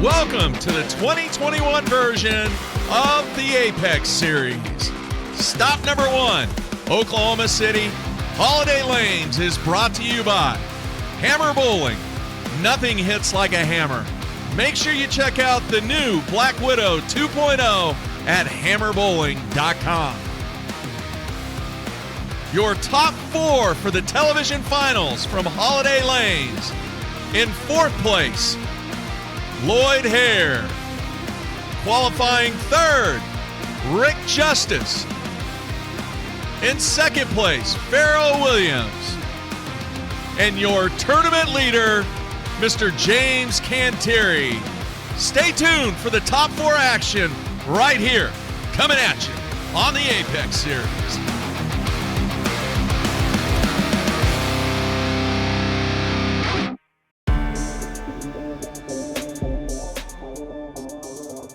Welcome to the 2021 version of the Apex Series. Stop number 1, Oklahoma City. Holiday Lanes is brought to you by Hammer Bowling. Nothing hits like a hammer. Make sure you check out the new Black Widow 2.0 at hammerbowling.com. Your top 4 for the television finals from Holiday Lanes. In 4th place, Lloyd Hare. Qualifying 3rd, Rick Justice. In 2nd place, Pharoah Williams. And your tournament leader, Mr. James Canteri. Stay tuned for the top 4 action right here, coming at you on the Apex Series.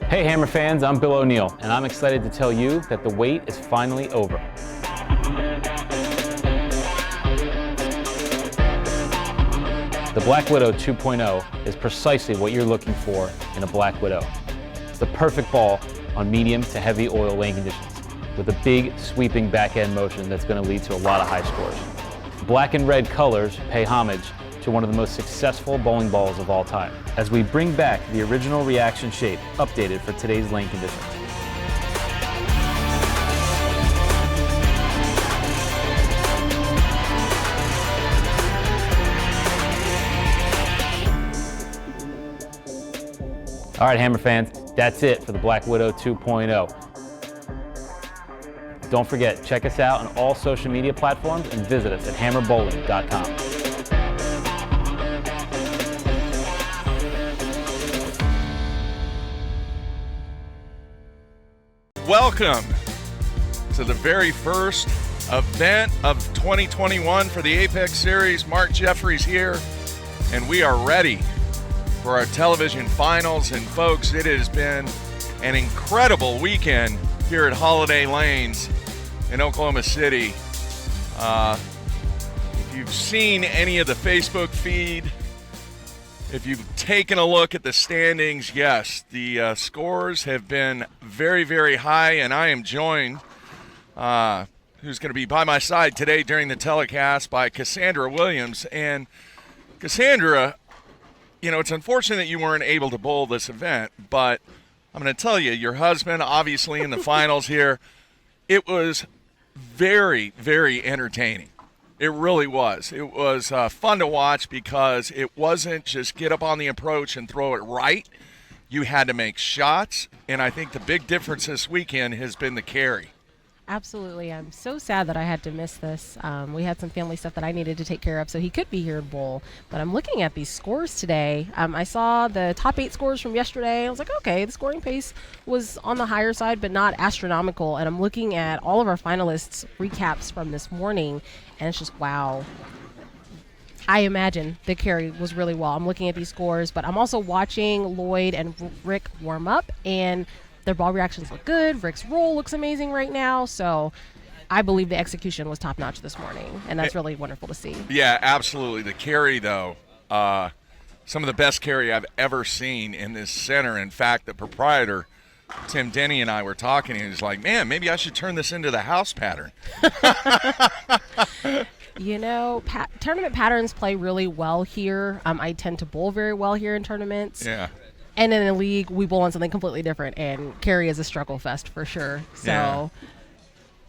Hey Hammer fans, I'm Bill O'Neill, and I'm excited to tell you that the wait is finally over. The Black Widow 2.0 is precisely what you're looking for in a Black Widow. It's the perfect ball on medium to heavy oil lane conditions with a big sweeping back-end motion that's going to lead to a lot of high scores. Black and red colors pay homage to one of the most successful bowling balls of all time, as we bring back the original reaction shape, updated for today's lane conditions. All right, Hammer fans, that's it for the Black Widow 2.0. Don't forget, check us out on all social media platforms and visit us at hammerbowling.com. Welcome to the very first event of 2021 for the Apex Series. Mark Jeffries here, and we are ready for our television finals. And folks, it has been an incredible weekend here at Holiday Lanes in Oklahoma City. If you've seen any of the Facebook feed, if you've taken a look at the standings, yes, the scores have been very, very high, and I am joined, who's going to be by my side today during the telecast, by Cassandra Williams. And Cassandra, you know, it's unfortunate that you weren't able to bowl this event, but I'm going to tell you, your husband, obviously in the finals here, it was very, very entertaining. It really was. It was fun to watch because it wasn't just get up on the approach and throw it right. You had to make shots, and I think the big difference this weekend has been the carry. Absolutely. I'm so sad that I had to miss this. We had some family stuff that I needed to take care of, so he could be here at bowl. But I'm looking at these scores today. I saw the top 8 scores from yesterday. I was like, okay, the scoring pace was on the higher side, but not astronomical. And I'm looking at all of our finalists' recaps from this morning, and it's just, wow. I imagine the carry was really well. I'm looking at these scores, but I'm also watching Lloyd and Rick warm up, and their ball reactions look good. Rick's roll looks amazing right now. So I believe the execution was top-notch this morning, and that's really wonderful to see. Yeah, absolutely. The carry, though, some of the best carry I've ever seen in this center. In fact, the proprietor, Tim Denny, and I were talking, and he was like, man, maybe I should turn this into the house pattern. You know, tournament patterns play really well here. I tend to bowl very well here in tournaments. Yeah. And in the league, we bowl on something completely different, and carry is a struggle fest for sure. So yeah.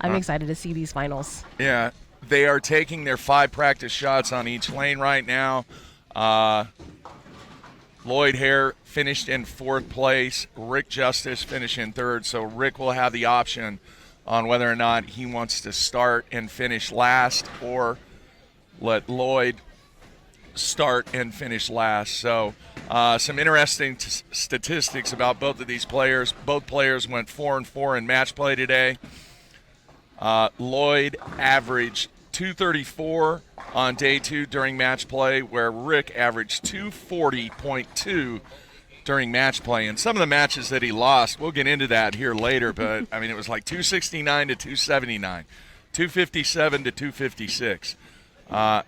I'm excited to see these finals. Yeah, they are taking their 5 practice shots on each lane right now. Lloyd Hare finished in 4th place. Rick Justice finished in 3rd. So Rick will have the option on whether or not he wants to start and finish last or let Lloyd start and finish last. So some interesting statistics about both of these players. Both players went 4-4 in match play today. Lloyd averaged 234 on day 2 during match play, where Rick averaged 240.2 during match play. And some of the matches that he lost, we'll get into that here later, but I mean, it was like 269 to 279, 257 to 256.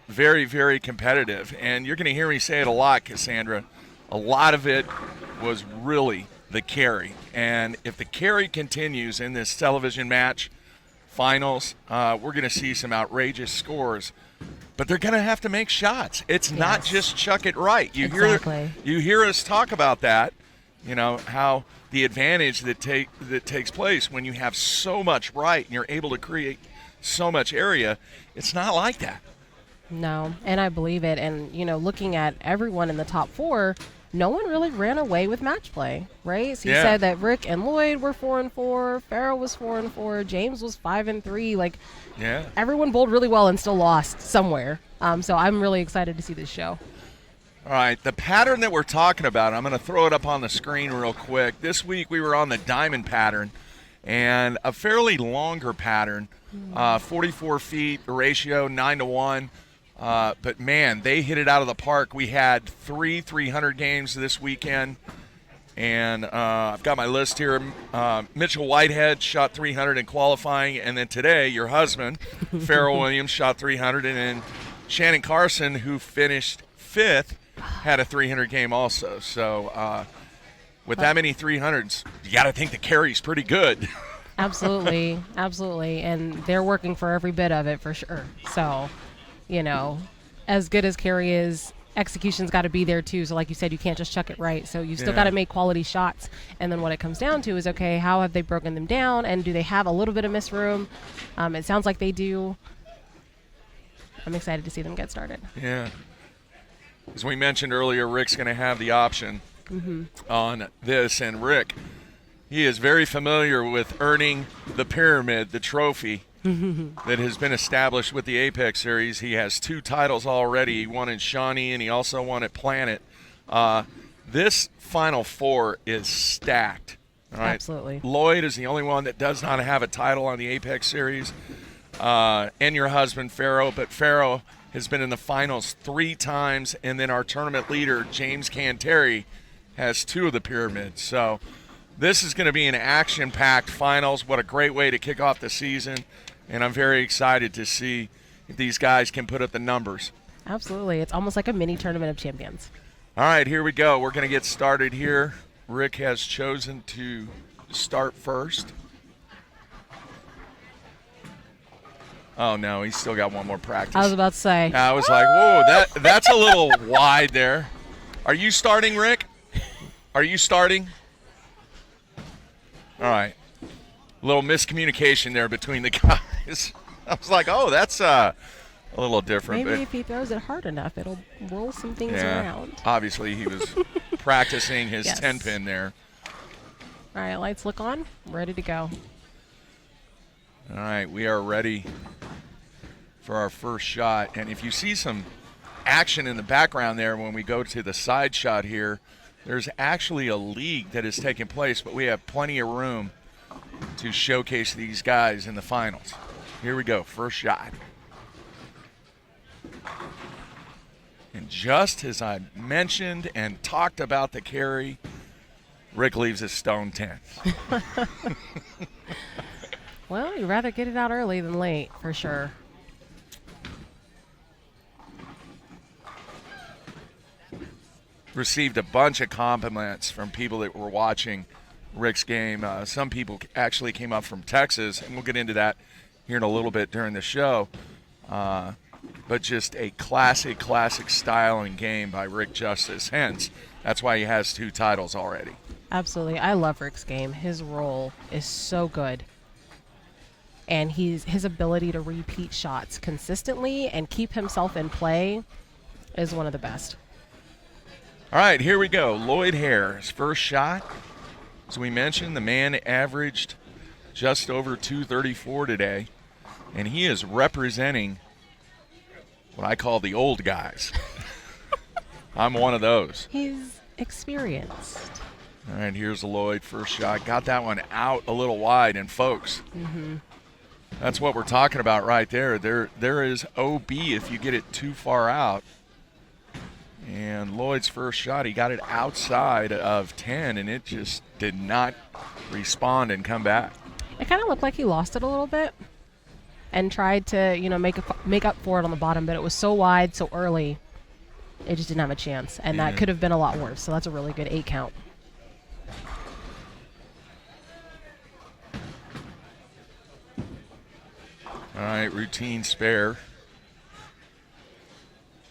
Very, very competitive. And you're going to hear me say it a lot, Cassandra. A lot of it was really the carry. And if the carry continues in this television match finals, we're going to see some outrageous scores. But they're going to have to make shots. It's not just chuck it right. You hear us talk about that, how the advantage that takes place when you have so much right and you're able to create so much area. It's not like that. No, and I believe it. And, looking at everyone in the top 4, no one really ran away with match play, right? So you said that Rick and Lloyd were 4-4, Farrell was 4-4, James was 5-3. Everyone bowled really well and still lost somewhere. So I'm really excited to see this show. All right, the pattern that we're talking about, I'm going to throw it up on the screen real quick. This week we were on the diamond pattern, and a fairly longer pattern, 44 feet, ratio 9-1. But, man, they hit it out of the park. We had 3 300 games this weekend, and I've got my list here. Mitchell Whitehead shot 300 in qualifying, and then today your husband, Farrell Williams, shot 300, and then Shannon Carson, who finished 5th, had a 300 game also. So with that many 300s, you got to think the carry's pretty good. Absolutely, absolutely, and they're working for every bit of it for sure. So, as good as carry is, execution's got to be there too. So like you said, you can't just chuck it right. So you still got to make quality shots. And then what it comes down to is, okay, how have they broken them down? And do they have a little bit of miss room? It sounds like they do. I'm excited to see them get started. Yeah. As we mentioned earlier, Rick's going to have the option on this. And Rick, he is very familiar with earning the pyramid, the trophy that has been established with the Apex Series. He has 2 titles already. He won in Shawnee, and he also won at Planet. This Final Four is stacked. All right? Absolutely. Lloyd is the only one that does not have a title on the Apex Series. And your husband, Farrell. But Farrell has been in the finals 3 times, and then our tournament leader, James Canteri, has 2 of the pyramids. So this is going to be an action-packed finals. What a great way to kick off the season. And I'm very excited to see if these guys can put up the numbers. Absolutely. It's almost like a mini tournament of champions. All right, here we go. We're going to get started here. Rick has chosen to start first. Oh, no, he's still got one more practice. I was about to say. I was like, whoa, that's a little wide there. Are you starting, Rick? Are you starting? All right. A little miscommunication there between the guys. I was like, oh, that's a little different. Maybe if he throws it hard enough, it'll roll some things around. Obviously, he was practicing his 10-pin there. All right, lights look on. Ready to go. All right, we are ready for our first shot. And if you see some action in the background there when we go to the side shot here, there's actually a league that is taking place, but we have plenty of room to showcase these guys in the finals. Here we go, first shot. And just as I mentioned and talked about the carry, Rick leaves his stone 10. Well, you'd rather get it out early than late, for sure. Received a bunch of compliments from people that were watching Rick's game. Some people actually came up from Texas, and we'll get into that here in a little bit during the show. But just a classic style and game by Rick Justice. Hence, that's why he has 2 titles already. Absolutely. I love Rick's game. His roll is so good. And his ability to repeat shots consistently and keep himself in play is one of the best. All right, here we go. Lloyd Hare, his first shot. As we mentioned, the man averaged just over 234 today, and he is representing what I call the old guys. I'm one of those. He's experienced. All right, here's Lloyd, first shot. Got that one out a little wide, and folks, that's what we're talking about right there. There is OB if you get it too far out. And Lloyd's first shot, he got it outside of 10, and it just did not respond and come back. It kind of looked like he lost it a little bit and tried to, make up for it on the bottom, but it was so wide so early, it just didn't have a chance. And that could have been a lot worse. So that's a really good 8 count. All right, routine spare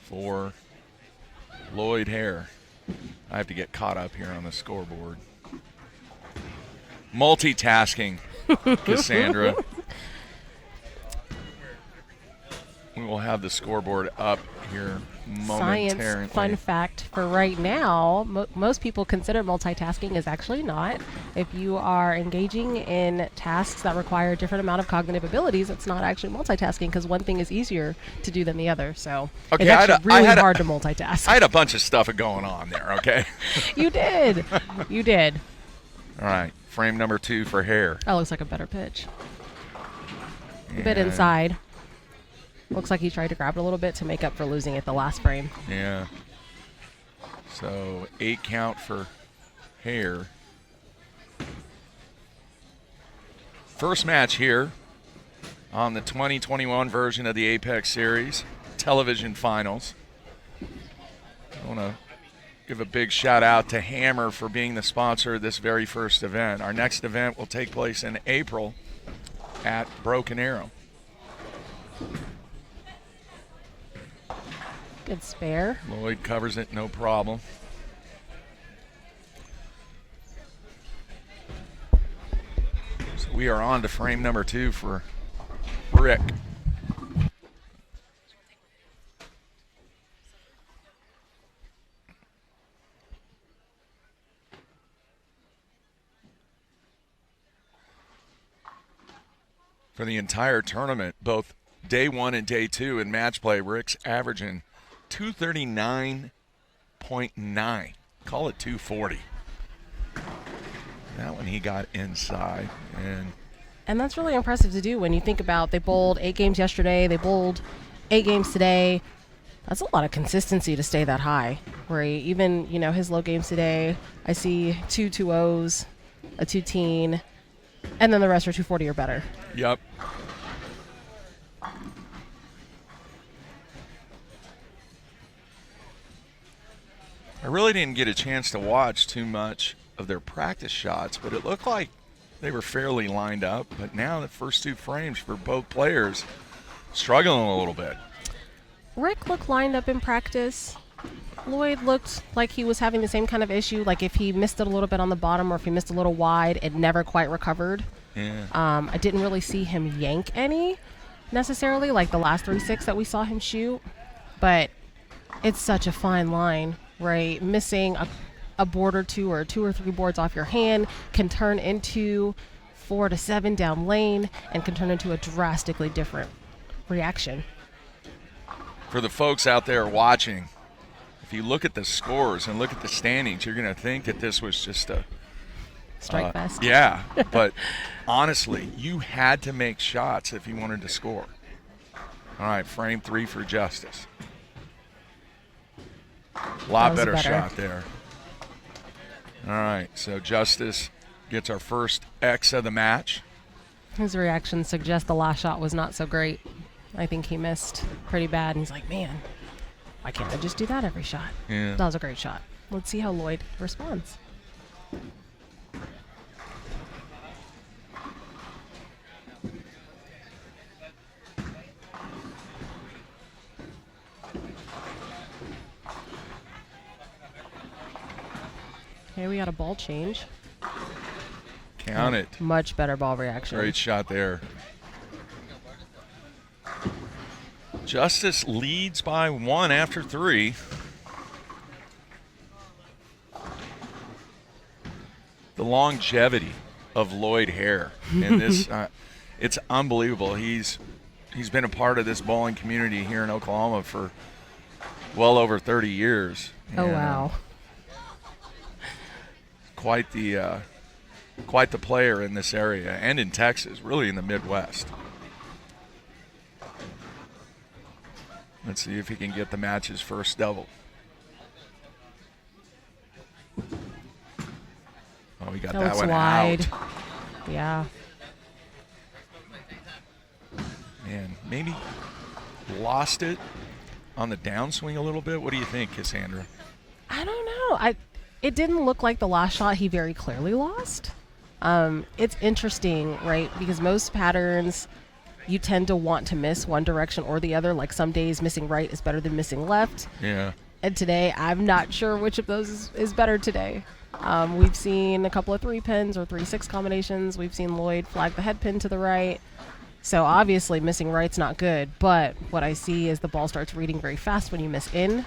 for Lloyd Hare. I have to get caught up here on the scoreboard. Multitasking, Cassandra. We will have the scoreboard up here momentarily. Science fun fact for right now, most people consider multitasking is actually not. If you are engaging in tasks that require a different amount of cognitive abilities, it's not actually multitasking because one thing is easier to do than the other. So okay, it's actually really hard to multitask. I had a bunch of stuff going on there, okay? You did. You did. All right, frame number 2 for Hare. That looks like a better pitch. A bit inside. Looks like he tried to grab it a little bit to make up for losing it the last frame. Yeah. So 8 count for Hare. First match here on the 2021 version of the Apex Series television finals. I want to give a big shout out to Hammer for being the sponsor of this very first event. Our next event will take place in April at Broken Arrow. Good spare. Lloyd covers it, no problem. So we are on to frame number 2 for Rick. For the entire tournament, both day 1 and day 2 in match play, Rick's averaging 239.9. Call it 240. That one he got inside. And that's really impressive to do when you think about they bowled 8 games yesterday, they bowled 8 games today. That's a lot of consistency to stay that high. Where even, his low games today, I see 2 2-0s, a 2-teen, and then the rest are 240 or better. Yep. I really didn't get a chance to watch too much of their practice shots, but it looked like they were fairly lined up. But now the first 2 frames for both players struggling a little bit. Rick looked lined up in practice. Lloyd looked like he was having the same kind of issue, like if he missed it a little bit on the bottom or if he missed a little wide, it never quite recovered. Yeah. I didn't really see him yank any necessarily, like the last 3-6 that we saw him shoot. But it's such a fine line, right? Missing a board or 2 or 2 or 3 boards off your hand can turn into 4 to 7 down lane and can turn into a drastically different reaction. For the folks out there watching, if you look at the scores and look at the standings, you're going to think that this was just a strike fest. Yeah, but honestly, you had to make shots if you wanted to score. All right, frame 3 for Justice. A lot better shot there. All right, so Justice gets our first X of the match. His reaction suggests the last shot was not so great. I think he missed pretty bad, and he's like, man, why can't I just do that every shot? Yeah. That was a great shot. Let's see how Lloyd responds. Okay, we got a ball change. Count it. Much better ball reaction. Great shot there. Justice leads by 1 after 3. The longevity of Lloyd Hare in this, it's unbelievable. He's been a part of this bowling community here in Oklahoma for well over 30 years. Oh, wow. Quite the player in this area and in Texas, really in the Midwest. Let's see if he can get the match's first double. Oh, he got that one wide. out. Yeah. Man, maybe lost it on the downswing a little bit. What do you think, Cassandra? I don't know. It didn't look like the last shot he very clearly lost. It's interesting, right? Because most patterns, you tend to want to miss one direction or the other. Like some days missing right is better than missing left. Yeah. And today, I'm not sure which of those is better today. We've seen a couple of 3 pins or 3-6 combinations. We've seen Lloyd flag the head pin to the right. So obviously missing right's not good. But what I see is the ball starts reading very fast when you miss in,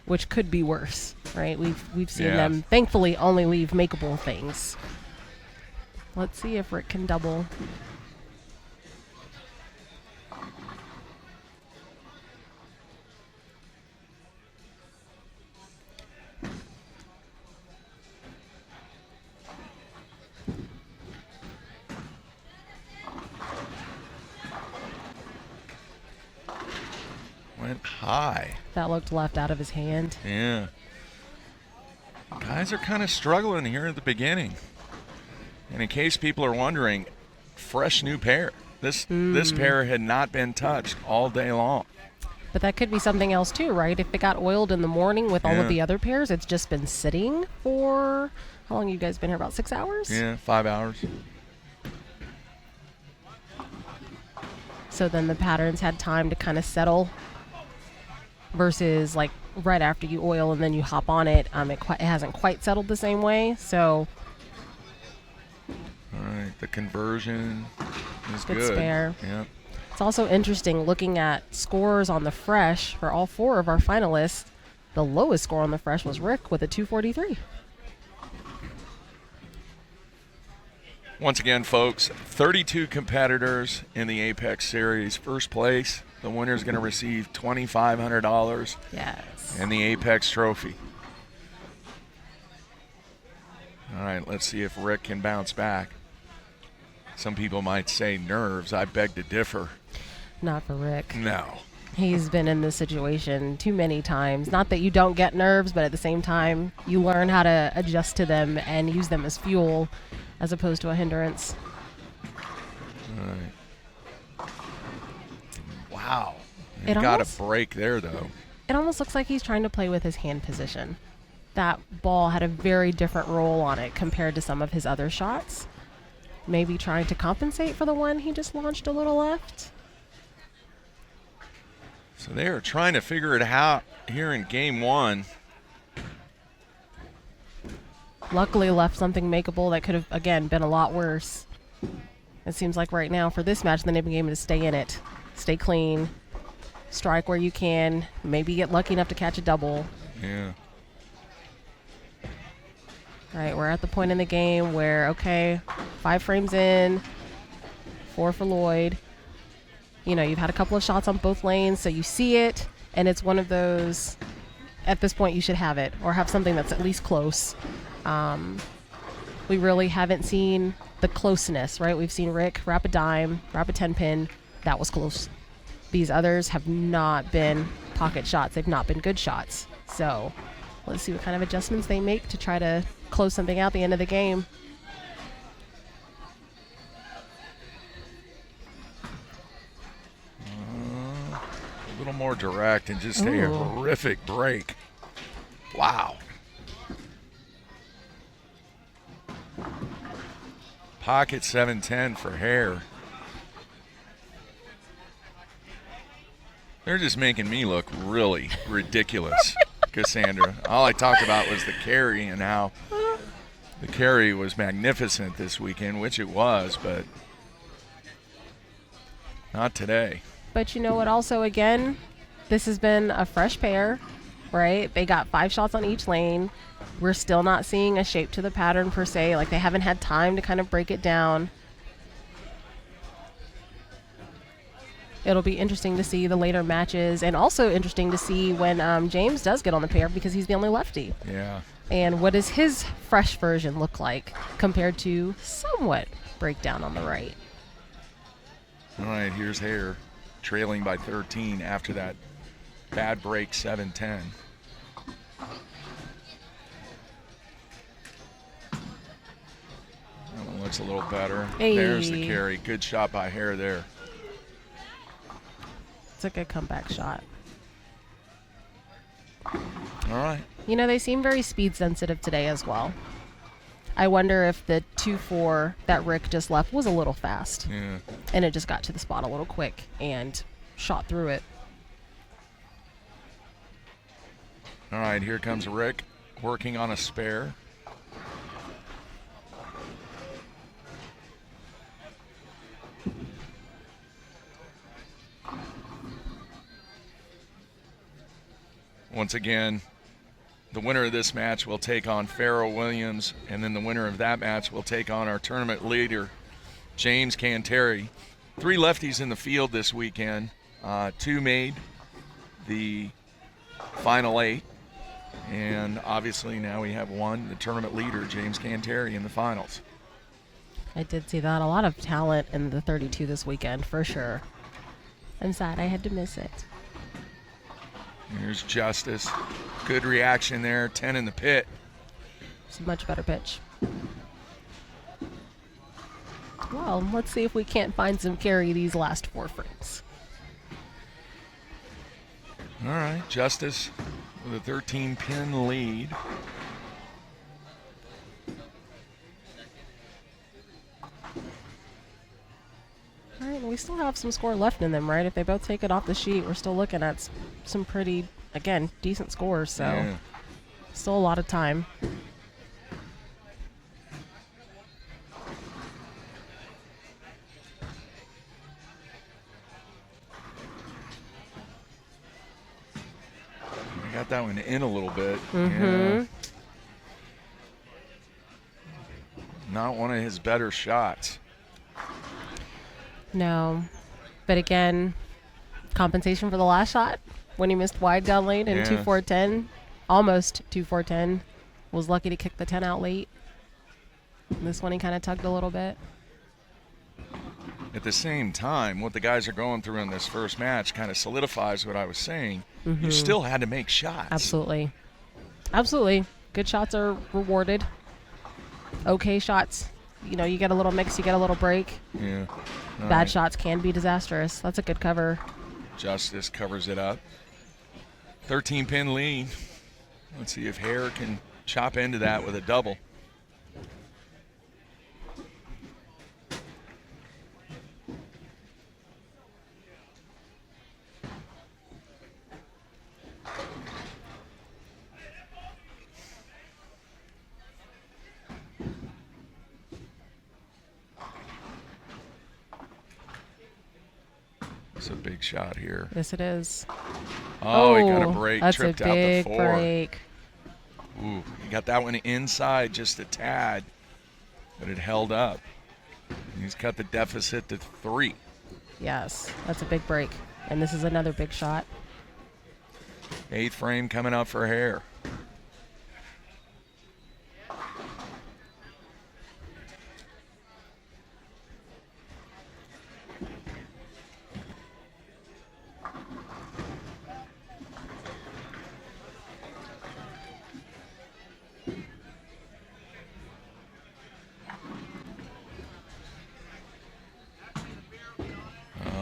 which could be worse, right? We've seen them, thankfully, only leave makeable things. Let's see if Rick can double. Went high. That looked left out of his hand. Yeah. Guys are kind of struggling here at the beginning. And in case people are wondering, fresh new pair. This pair had not been touched all day long. But that could be something else too, right? If it got oiled in the morning with all of the other pairs, it's just been sitting for, how long have you guys been here? About 6 hours? Yeah, 5 hours. So then the patterns had time to kind of settle versus like right after you oil and then you hop on it, it hasn't quite settled the same way. So all right, the conversion is good good. Spare. Yeah. It's also interesting looking at scores on the fresh for all 4 of our finalists. The lowest score on the fresh was Rick with a 243. Once again, folks, 32 competitors in the Apex Series. First place, the winner is going to receive $2,500 Yes. and the Apex Trophy. All right, let's see if Rick can bounce back. Some people might say nerves. I beg to differ. Not for Rick. No. He's been in this situation too many times. Not that you don't get nerves, but at the same time, you learn how to adjust to them and use them as fuel as opposed to a hindrance. All right. Wow. He It got almost- a break there, though. It almost looks like he's trying to play with his hand position. That ball had a very different roll on it compared to some of his other shots. Maybe trying to compensate for the one he just launched a little left. So they are trying to figure it out here in game 1. Luckily left something makeable that could have, again, been a lot worse. It seems like right now for this match, the name of the game is to stay in it. Stay clean. Strike where you can. Maybe get lucky enough to catch a double. Yeah. Right, we're at the point in the game where, okay, 5 frames in, 4 for Lloyd. You know, you've had a couple of shots on both lanes, so you see it, and it's one of those, at this point you should have it, or have something that's at least close. We really haven't seen the closeness, right? We've seen Rick wrap a dime, wrap a 10-pin. That was close. These others have not been pocket shots. They've not been good shots. So let's see what kind of adjustments they make to try to close something out at the end of the game. A little more direct and just a horrific break. Wow. Pocket 710 for Hare. They're just making me look really ridiculous, Cassandra. All I talked about was the carry and how the carry was magnificent this weekend, which it was, but not today. But you know what? Also, again, this has been a fresh pair, right? They got 5 shots on each lane. We're still not seeing a shape to the pattern per se. Like, they haven't had time to kind of break it down. It'll be interesting to see the later matches, and also interesting to see when James does get on the pair because he's the only lefty. Yeah. And what does his fresh version look like compared to somewhat breakdown on the right? All right, here's Hare trailing by 13 after that bad break 7-10. That one looks a little better. Hey. There's the carry. Good shot by Hare there. It's a good comeback shot. All right. You know, they seem very speed sensitive today as well. I wonder if the 2-4 that Rick just left was a little fast. Yeah. And it just got to the spot a little quick and shot through it. All right, here comes Rick working on a spare. Once again, the winner of this match will take on Farrell Williams, and then the winner of that match will take on our tournament leader, James Canteri. 3 lefties in the field this weekend. 2 made the final 8, and obviously now we have one, the tournament leader, James Canteri, in the finals. I did see that. A lot of talent in the 32 this weekend, for sure. I'm sad I had to miss it. Here's Justice. Good reaction there. 10 in the pit. It's a much better pitch. Well, let's see if we can't find some carry these last 4 frames. All right, Justice with a 13-pin lead. All right, and we still have some score left in them, right? If they both take it off the sheet, we're still looking at some pretty, again, decent scores. So Yeah. still a lot of time. I got that one in a little bit. Mm-hmm. Yeah. Not one of his better shots. No. But again, compensation for the last shot when he missed wide down late in Yeah. 2-4-10. Almost 2-4-10. Was lucky to kick the 10 out late. This one he kind of tugged a little bit. At the same time, what the guys are going through in this first match kind of solidifies what I was saying. You still had to make shots. Absolutely. Absolutely. Good shots are rewarded. Okay shots. You know, you get a little mix, you get a little break. Yeah. All Bad right. shots can be disastrous. That's a good cover. Justice covers it up. 13-pin lead. Let's see if Hare can chop into that with a double. It's a big shot here. Yes, it is. Oh, he got a break, That's tripped a out the big 4. break. Ooh, he got that one inside just a tad, but it held up. He's cut the deficit to 3. Yes, that's a big break. And this is another big shot. 8th frame coming up for Hare.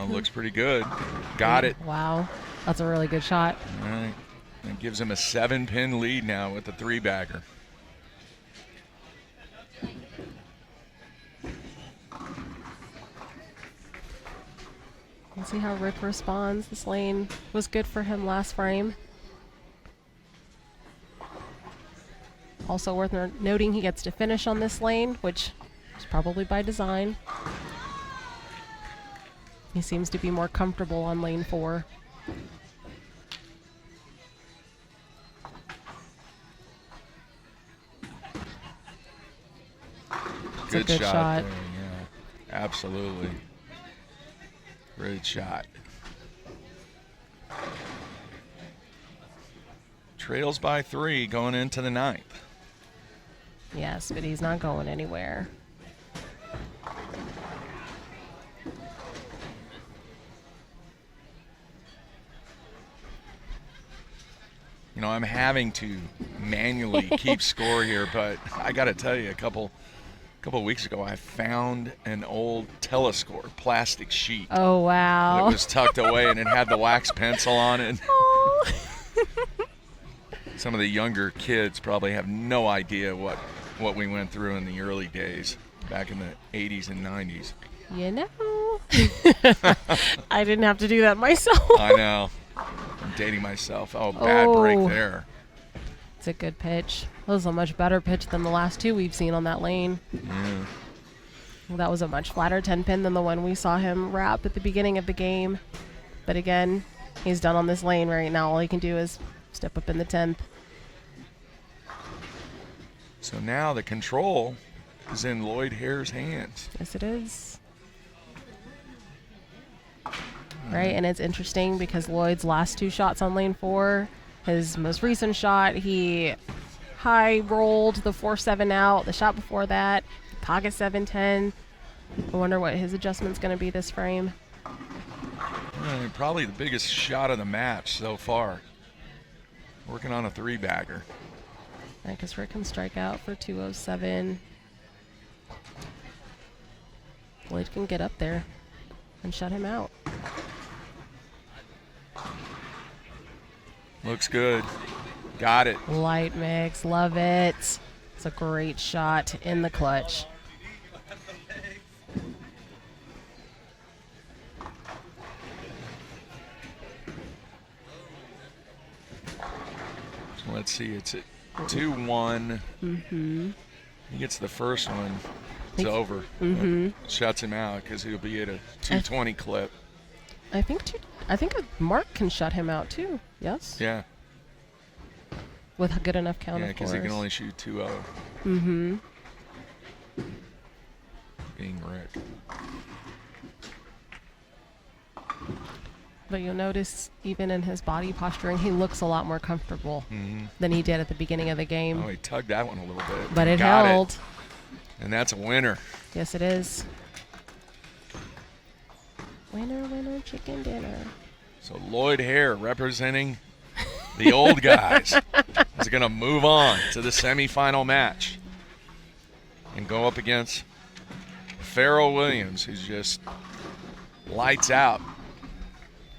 Looks pretty good. Got it. Wow. That's a really good shot. All right. That gives him a 7-pin lead now with the 3-bagger. Let's see how Rick responds. This lane was good for him last frame. Also worth noting he gets to finish on this lane, which is probably by design. He seems to be more comfortable on lane 4. It's a good shot. there, yeah. Absolutely. Great shot. Trails by 3 going into the 9th. Yes, but he's not going anywhere. You know, I'm having to manually keep score here, but I got to tell you, a couple of weeks ago, I found an old Telescore plastic sheet Oh, wow. that was tucked away, and it had the wax pencil on it. Oh. Some of the younger kids probably have no idea what what we went through in the early days, back in the 80s and 90s. You know, I didn't have to do that myself. I know. I'm dating myself. Oh, bad break there. It's a good pitch. That was a much better pitch than the last two we've seen on that lane. Yeah. Well, that was a much flatter 10-pin than the one we saw him wrap at the beginning of the game. But again, he's done on this lane right now. All he can do is step up in the 10th. So now the control is in Lloyd Hare's hands. Yes, it is. Right, and it's interesting because Lloyd's last two shots on lane 4, his most recent shot, he high rolled the 4-7 out. The shot before that, pocket 7-10. I wonder what his adjustment's going to be this frame. Probably the biggest shot of the match so far. Working on a 3-bagger. Right, because Rick can strike out for 207. Lloyd can get up there and shut him out. Looks good. Got it. Light mix, love it. It's a great shot in the clutch. So let's see, it's at 2-1. Mm-hmm. He gets the first one. It's over. Shuts him out because he'll be at a 220 clip. I think Mark can shut him out too. Yes. Yeah. With a good enough count. Yeah, of because he can course. only shoot 2-0. Mm-hmm. Being Rick. But you'll notice even in his body posturing, he looks a lot more comfortable than he did at the beginning of the game. Oh, he tugged that one a little bit. But it Got held. It. And that's a winner. Yes, it is. Winner, winner, chicken dinner. So Lloyd Hare representing the old guys is going to move on to the semifinal match and go up against Pharoah Williams, who's just lights out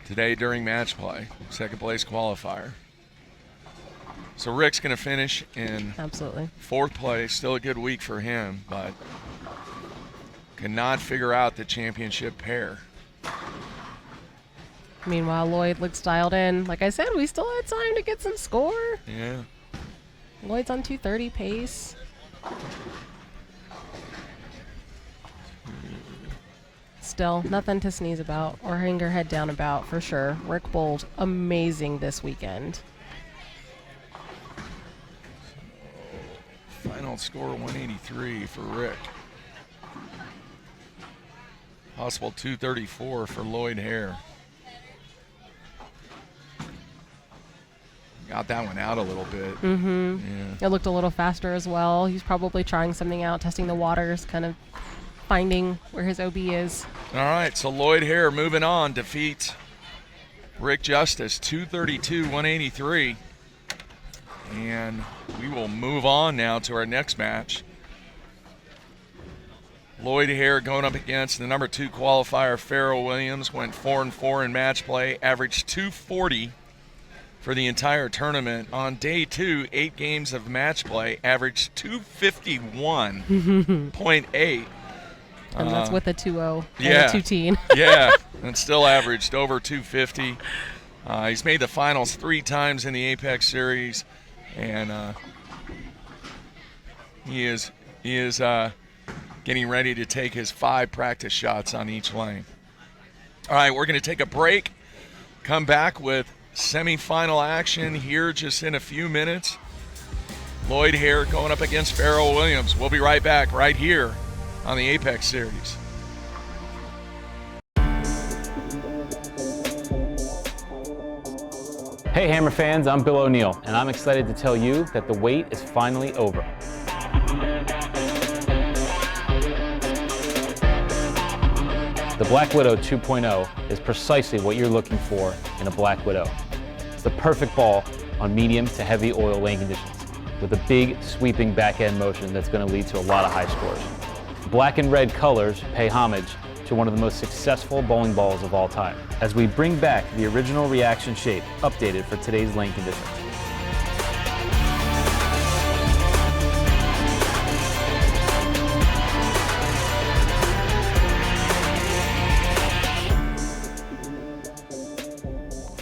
today during match play, second place qualifier. So Rick's going to finish in Absolutely. 4th place. Still a good week for him, but cannot figure out the championship pair. Meanwhile, Lloyd looks dialed in. Like I said, we still had time to get some score. Yeah. Lloyd's on 230 pace. Still, nothing to sneeze about or hang your head down about for sure. Rick bowled amazing this weekend. Final score 183 for Rick. Possible 234 for Lloyd Hare. Got that one out a little bit. Mm-hmm. Yeah. It looked a little faster as well. He's probably trying something out, testing the waters, kind of finding where his OB is. All right, so Lloyd Hare moving on, defeats Rick Justice 232-183. And we will move on now to our next match. Lloyd Hare going up against the number 2 qualifier, Pharoah Williams. Went 4-4 in match play, averaged 240 for the entire tournament. On day 2, 8 games of match play, averaged 251.8. And that's with a 2-0 and yeah. a 2-teen. Yeah, and still averaged over 250. He's made the finals 3 times in the Apex Series, and he is getting ready to take his 5 practice shots on each lane. All right, we're going to take a break, come back with semifinal action here just in a few minutes. Lloyd Hare going up against Pharoah Williams. We'll be right back right here on the Apex Series. Hey Hammer fans, I'm Bill O'Neill, and I'm excited to tell you that the wait is finally over. The Black Widow 2.0 is precisely what you're looking for in a Black Widow. It's the perfect ball on medium to heavy oil lane conditions with a big sweeping back-end motion that's going to lead to a lot of high scores. Black and red colors pay homage to one of the most successful bowling balls of all time, as we bring back the original reaction shape, updated for today's lane conditions.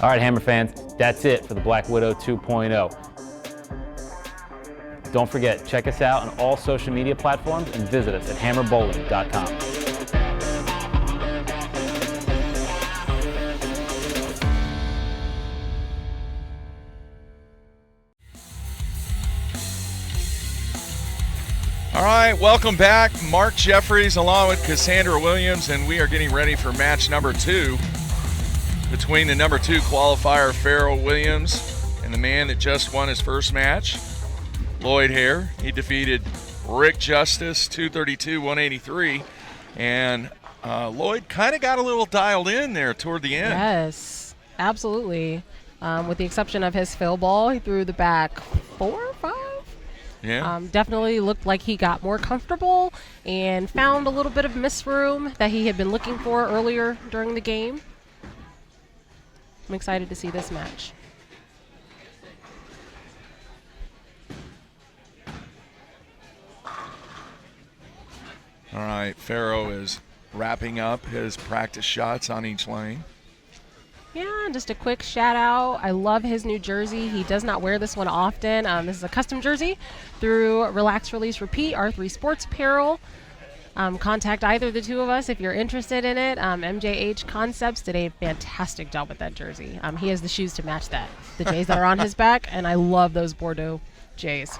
All right, Hammer fans, that's it for the Black Widow 2.0. Don't forget, check us out on all social media platforms and visit us at hammerbowling.com. All right, welcome back. Mark Jeffries along with Cassandra Williams, and we are getting ready for match number 2 between the number 2 qualifier, Pharoah Williams, and the man that just won his first match, Lloyd Hare. He defeated Rick Justice, 232-183, and Lloyd kind of got a little dialed in there toward the end. Yes, absolutely. With the exception of his fill ball, he threw the back 4 or 5. Yeah. Definitely looked like he got more comfortable and found a little bit of miss room that he had been looking for earlier during the game. I'm excited to see this match. All right, Pharoah is wrapping up his practice shots on each lane. Yeah, and just a quick shout out. I love his new jersey. He does not wear this one often. This is a custom jersey through Relax, Release, Repeat, R3 Sports Apparel. Contact either of the two of us if you're interested in it. MJH Concepts did a fantastic job with that jersey. He has the shoes to match that, the J's that are on his back, and I love those Bordeaux J's.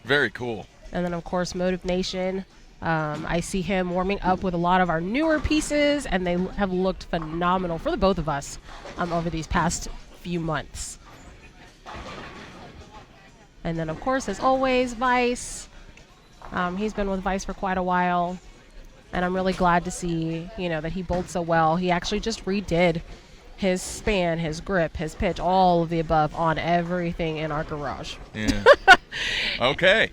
Very cool. And then, of course, Motive Nation. I see him warming up with a lot of our newer pieces, and they have looked phenomenal for the both of us over these past few months. And then, of course, as always, Vice. He's been with Vice for quite a while, and I'm really glad to see, that he bowled so well. He actually just redid his span, his grip, his pitch, all of the above on everything in our garage. Yeah. Okay.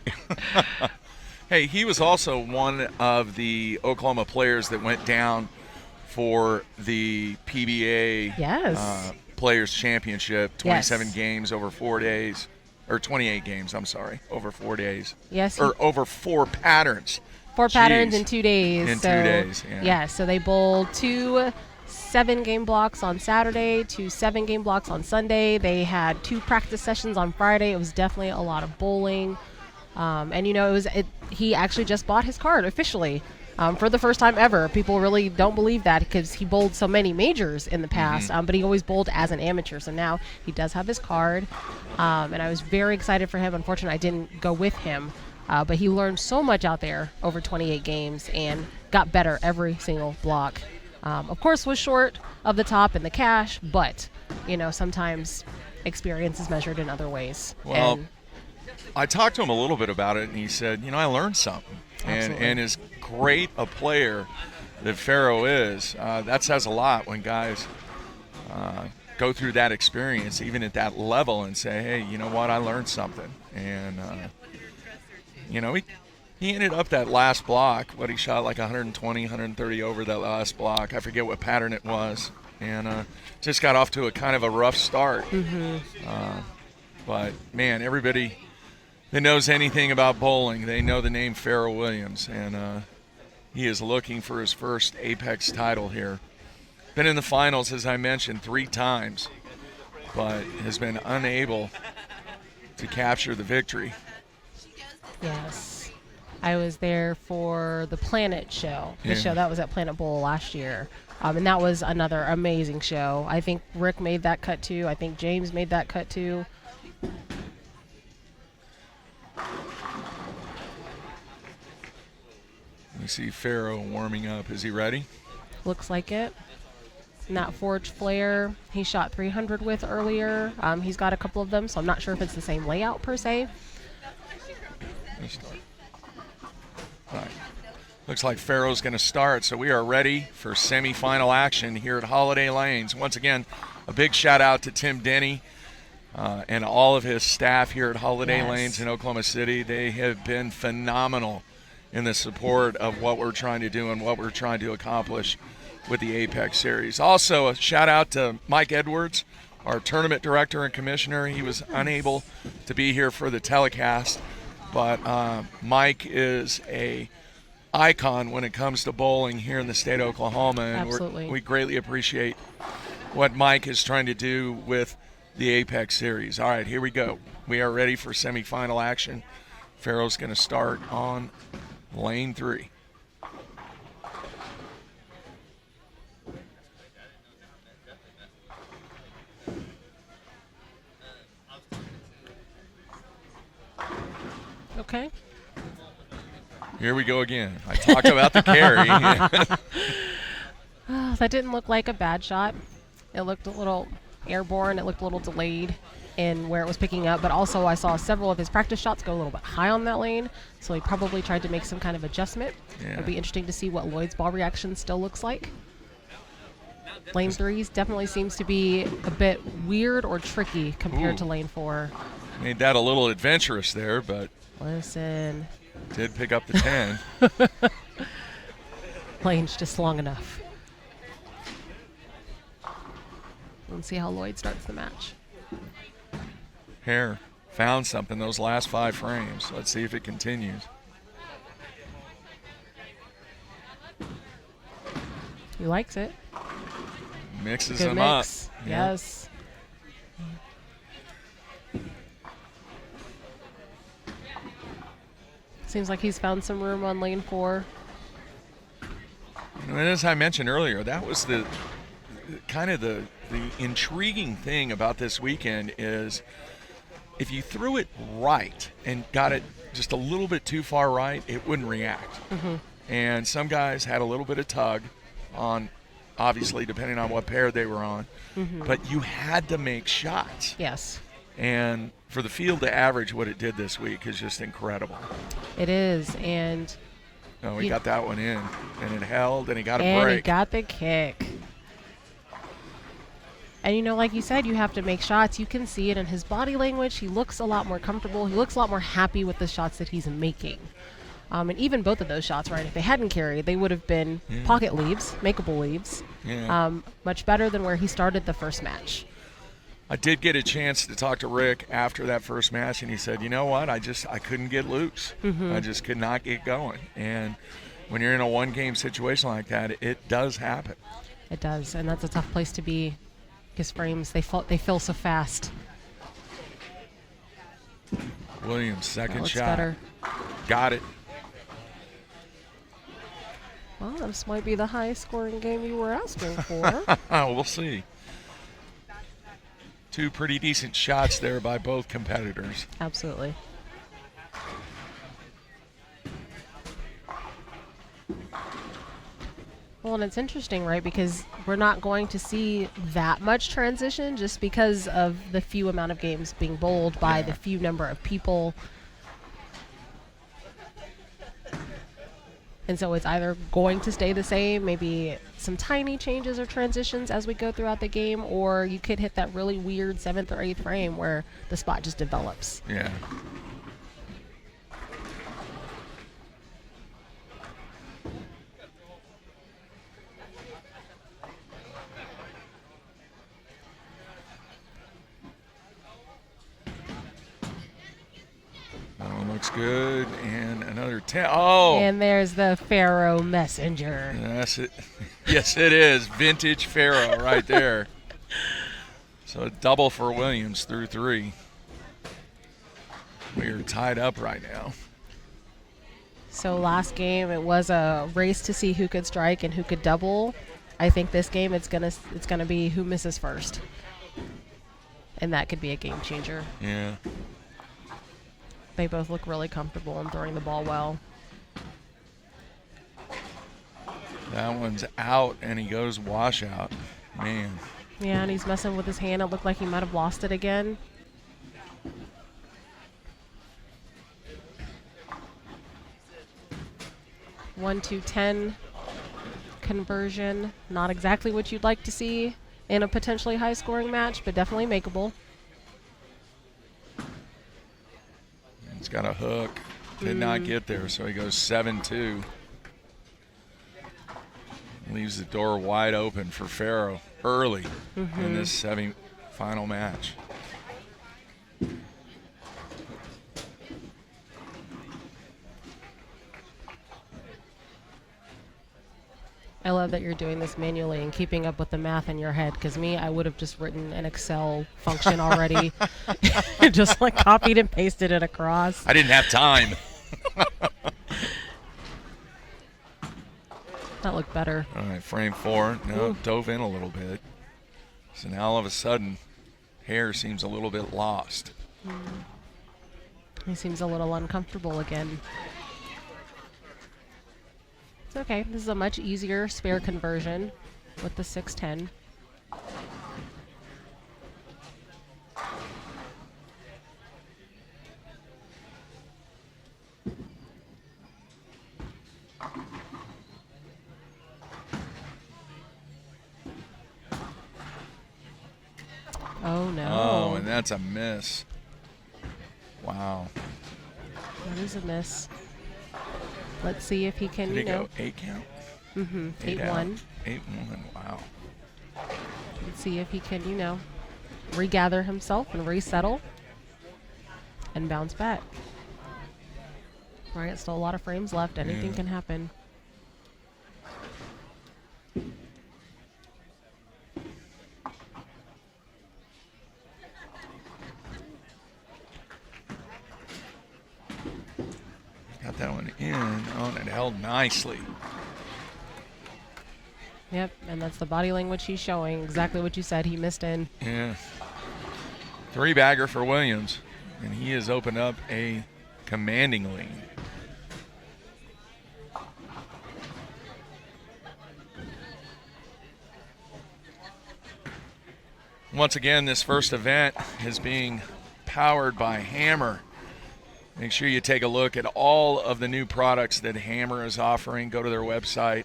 Hey, he was also one of the Oklahoma players that went down for the PBA Players Championship, 27 games over 4 days, or 28 games, I'm sorry, over 4 days. Yes. Or over 4 patterns. 4 patterns in 2 days. In 2 days, yeah. Yeah, so they bowled 2 7-game blocks on Saturday, 2 7-game blocks on Sunday. They had 2 practice sessions on Friday. It was definitely a lot of bowling. And he actually just bought his card officially for the first time ever. People really don't believe that because he bowled so many majors in the past, but he always bowled as an amateur. So now he does have his card, and I was very excited for him. Unfortunately, I didn't go with him, but he learned so much out there over 28 games and got better every single block. Of course, was short of the top in the cash, but sometimes experience is measured in other ways. Well, I talked to him a little bit about it, and he said, I learned something. And as great a player that Pharoah is, that says a lot when guys go through that experience, even at that level, and say, hey, you know what, I learned something. And, he ended up that last block, he shot like 120, 130 over that last block. I forget what pattern it was. And just got off to a kind of a rough start. But, man, everybody that knows anything about bowling, they know the name Pharoah Williams, and he is looking for his first Apex title here. Been in the finals, as I mentioned, 3 times, but has been unable to capture the victory. Yes. I was there for the Planet show, the show that was at Planet Bowl last year, and that was another amazing show. I think Rick made that cut too. I think James made that cut too. We see Pharoah warming up. Is he ready? Looks like it. And that Forge Flare he shot 300 with earlier. He's got a couple of them, so I'm not sure if it's the same layout per se. Let's start. All right. Looks like Pharoah's going to start, so we are ready for semifinal action here at Holiday Lanes. Once again, a big shout out to Tim Denny and all of his staff here at Holiday Lanes in Oklahoma City. They have been phenomenal in the support of what we're trying to do and what we're trying to accomplish with the Apex Series. Also, a shout out to Mike Edwards, our tournament director and commissioner. He was unable to be here for the telecast, but Mike is a icon when it comes to bowling here in the state of Oklahoma, and we greatly appreciate what Mike is trying to do with the Apex series. All right, here we go. We are ready for semifinal action. Farrell's going to start on lane 3. Okay. Here we go again. I talk about the carry. That didn't look like a bad shot. It looked a little airborne. It looked a little delayed in where it was picking up. But also I saw several of his practice shots go a little bit high on that lane. So he probably tried to make some kind of adjustment. Yeah. It'll be interesting to see what Lloyd's ball reaction still looks like. Lane 3 definitely seems to be a bit weird or tricky compared Ooh. to lane 4. Made that a little adventurous there, but Listen, did pick up the 10. lane's just long enough. Let's see how Lloyd starts the match. Hare found something those last 5 frames. Let's see if it continues. He likes it. Mixes Good them mix. up. Yeah. Yes. Seems like he's found some room on lane 4. And as I mentioned earlier, that was the kind of the intriguing thing about this weekend is if you threw it right and got it just a little bit too far right, it wouldn't react. Mm-hmm. And some guys had a little bit of tug on, obviously, depending on what pair they were on. Mm-hmm. But you had to make shots. Yes, And for the field to average what it did this week is just incredible. it is. And Oh, he You- got that one in, and it held, and he got a and break. he got the kick. And like you said, you have to make shots. You can see it in his body language. He looks a lot more comfortable. He looks a lot more happy with the shots that he's making. And even both of those shots, right? If they hadn't carried, they would have been pocket leaves, makeable leaves. Yeah. Much better than where he started the first match. I did get a chance to talk to Rick after that first match, and he said, you know what, I couldn't get loose. I just could not get going. And when you're in a one-game situation like that, it does happen. It does, and that's a tough place to be. Because frames, they fill so fast. Williams, second Looks shot. better. Got it. Well, this might be the highest scoring game you were asking for. We'll see. 2 pretty decent shots there by both competitors. Absolutely. Well, and it's interesting, right? Because we're not going to see that much transition just because of the few amount of games being bowled by the few number of people. And so it's either going to stay the same, maybe some tiny changes or transitions as we go throughout the game, or you could hit that really weird 7th or 8th frame where the spot just develops. Yeah. That one looks good, and another 10. Oh, And there's the Pharaoh Messenger. that's it. Yes, it is. Vintage Pharaoh right there. So a double for Williams through 3. We are tied up right now. So last game it was a race to see who could strike and who could double. I think this game it's gonna be who misses first, and that could be a game changer. Yeah. They both look really comfortable in throwing the ball well. That one's out, and he goes washout. Man. Yeah, and he's messing with his hand. It looked like he might have lost it again. One to 10 conversion. Not exactly what you'd like to see in a potentially high-scoring match, but definitely makeable. He's got a hook. Did not get there, so he goes 7-2. Leaves the door wide open for Pharaoh early in this semi-final match. I love that you're doing this manually and keeping up with the math in your head, because me, I would have just written an Excel function already, just like copied and pasted it across. I didn't have time. That looked better. All right, frame 4. No, Ooh. dove in a little bit. So now all of a sudden, Hare seems a little bit lost. He seems a little uncomfortable again. It's okay. This is a much easier spare conversion with the 610. Oh no. Oh, and that's a miss. Wow. That is a miss. Let's see if he can, Did he you know. go 8 count? Mm-hmm. 8 out. 8-1. 8-1, wow. Let's see if he can, you know, regather himself and resettle and bounce back. All right, still a lot of frames left. Anything Yeah. can happen. Got that one in. Oh, and it held nicely. Yep, and that's the body language he's showing. Exactly what you said. He missed in. Yeah. 3-bagger for Williams. And he has opened up a commanding lead. Once again, this first event is being powered by Hammer. Make sure you take a look at all of the new products that Hammer is offering. Go to their website,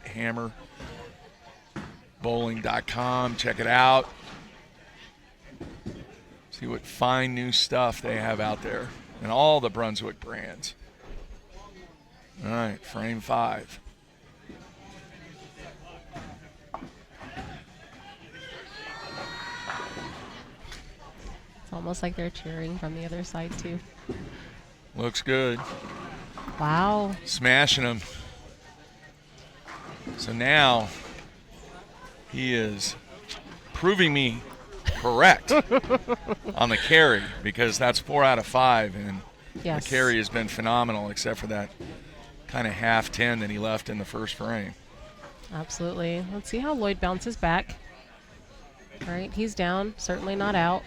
hammerbowling.com. Check it out. See what fine new stuff they have out there and all the Brunswick brands. All right, frame 5. It's almost like they're cheering from the other side, too. Looks good. Wow. Smashing them. So now he is proving me correct on the carry, because that's 4 out of 5, and Yes. the carry has been phenomenal except for that kind of half 10 that he left in the first frame. Absolutely. Let's see how Lloyd bounces back. All right, he's down. Certainly not out.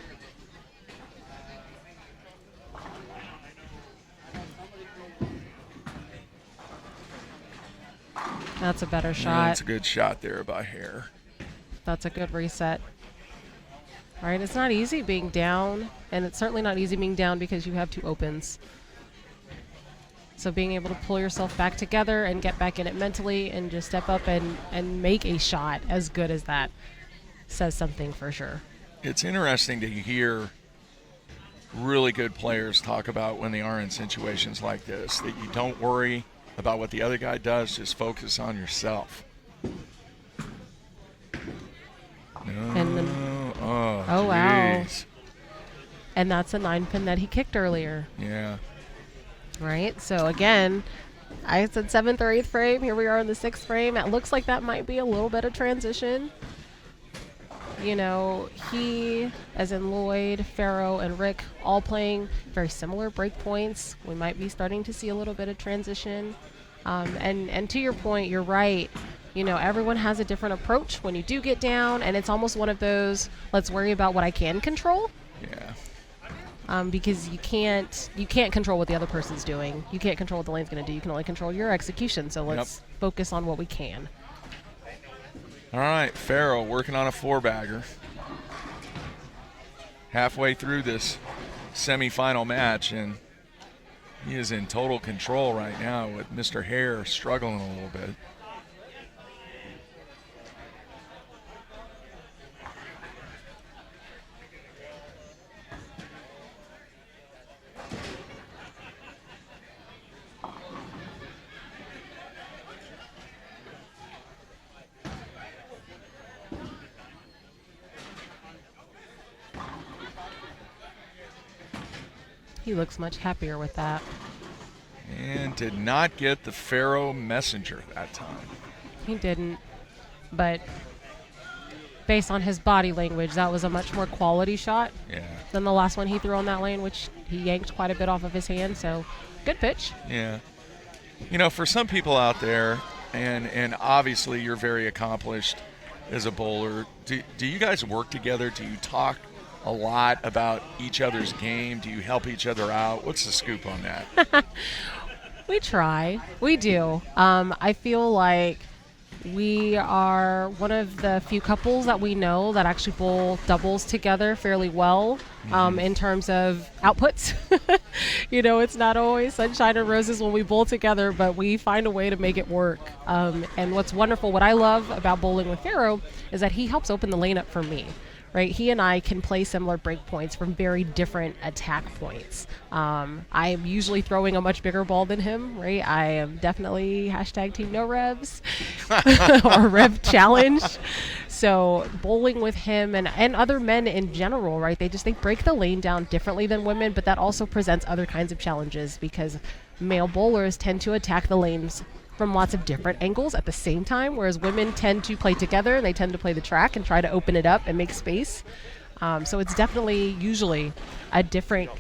That's a better Yeah, shot. that's a good shot there by Hare. That's a good reset. All right, it's not easy being down, and it's certainly not easy being down because you have 2 opens. So being able to pull yourself back together and get back in it mentally and just step up and make a shot as good as that says something for sure. It's interesting to hear really good players talk about when they are in situations like this, that you don't worry about what the other guy does, just focus on yourself. No. And then- oh, wow. geez. And that's a 9-pin that he kicked earlier, Yeah. right? So again, I said 7th or 8th frame. Here we are in the 6th frame. It looks like that might be a little bit of transition. You know, he, as in Lloyd, Farrow, and Rick, all playing very similar break points. We might be starting to see a little bit of transition. And to your point, you're right. You know, everyone has a different approach when you do get down, and it's almost one of those, let's worry about what I can control. Yeah. Because you can't control what the other person's doing. You can't control what the lane's going to do. You can only control your execution. So let's focus on what we can. All right, Farrow working on a 4-bagger. Halfway through this semifinal match, and he is in total control right now with Mr. Hare struggling a little bit. He looks much happier with that. And did not get the Farrow messenger that time. He didn't. but based on his body language, that was a much more quality shot Yeah. than the last one he threw on that lane, which he yanked quite a bit off of his hand. So, good pitch. Yeah. You know, for some people out there, and obviously you're very accomplished as a bowler, do you guys work together? Do you talk a lot about each other's game? Do you help each other out? What's the scoop on that? We try. We do. I feel like we are one of the few couples that we know that actually bowl doubles together fairly well in terms of outputs. You know, it's not always sunshine and roses when we bowl together, but we find a way to make it work. And what's wonderful, what I love about bowling with Pharaoh is that he helps open the lane up for me. Right, he and I can play similar break points from very different attack points. I am usually throwing a much bigger ball than him. Right, I am definitely #team no revs or rev challenge. So bowling with him and other men in general, right? They break the lane down differently than women, but that also presents other kinds of challenges because male bowlers tend to attack the lanes from lots of different angles at the same time, whereas women tend to play together and they tend to play the track and try to open it up and make space. So it's definitely usually a different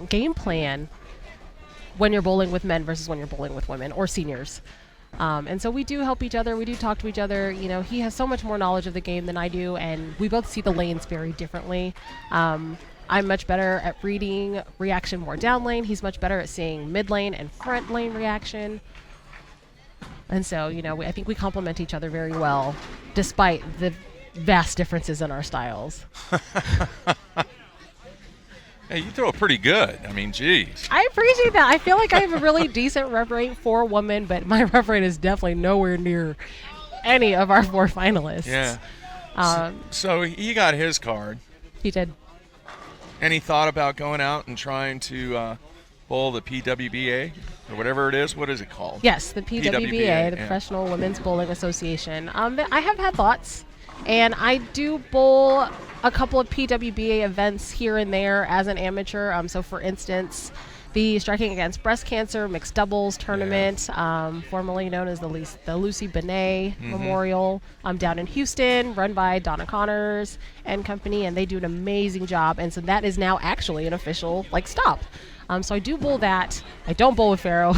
game plan when you're bowling with men versus when you're bowling with women or seniors. And so we do help each other. We do talk to each other. You know, he has so much more knowledge of the game than I do, and we both see the lanes very differently. I'm much better at reading reaction more down lane. He's much better at seeing mid lane and front lane reaction. And so, you know, I think we complement each other very well, despite the vast differences in our styles. Hey, you throw it pretty good. I mean, geez. I appreciate that. I feel like I have a really decent rev rate for a woman, but my rev rate is definitely nowhere near any of our 4 finalists. Yeah. So he got his card. He did. Any thought about going out and trying to bowl the PWBA or whatever it is? What is it called? Yes, the PWBA, the Professional Women's Bowling Association. I have had thoughts, and I do bowl a couple of PWBA events here and there as an amateur. So, for instance, the Striking Against Breast Cancer Mixed Doubles Tournament, formerly known as the Lucy Benet Memorial, down in Houston, run by Donna Connors and company, and they do an amazing job. And so that is now actually an official stop. So I do bowl that. I don't bowl with Pharaoh.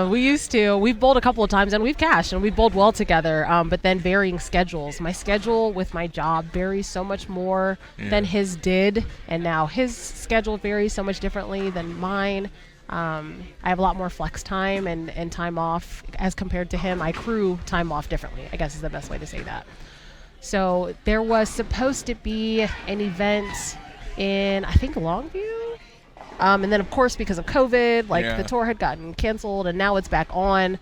We used to. We've bowled a couple of times, and we've cashed, and we've bowled well together, but then varying schedules. My schedule with my job varies so much more than his did, and now his schedule varies so much differently than mine. I have a lot more flex time and time off as compared to him. I crew time off differently, I guess is the best way to say that. So there was supposed to be an event in, I think, Longview. And then, of course, because of COVID, the tour had gotten canceled, and now it's back on.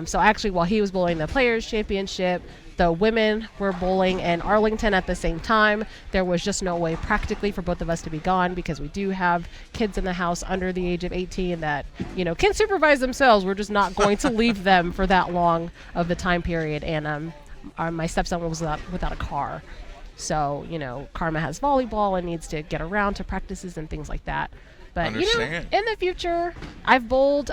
So actually, while he was bowling the Players' Championship, the women were bowling in Arlington at the same time. There was just no way practically for both of us to be gone because we do have kids in the house under the age of 18 that, can supervise themselves. We're just not going to leave them for that long of the time period. And my stepson was without a car. So, Karma has volleyball and needs to get around to practices and things like that. But, in the future, I've bowled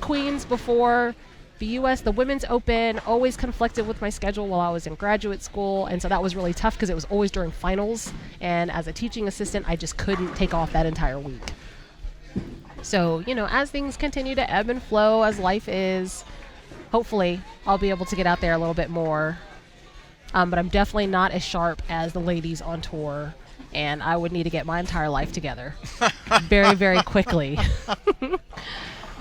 Queens before. The Women's Open always conflicted with my schedule while I was in graduate school. And so that was really tough because it was always during finals. And as a teaching assistant, I just couldn't take off that entire week. So, as things continue to ebb and flow, as life is, hopefully I'll be able to get out there a little bit more. But I'm definitely not as sharp as the ladies on tour. And I would need to get my entire life together very, very quickly.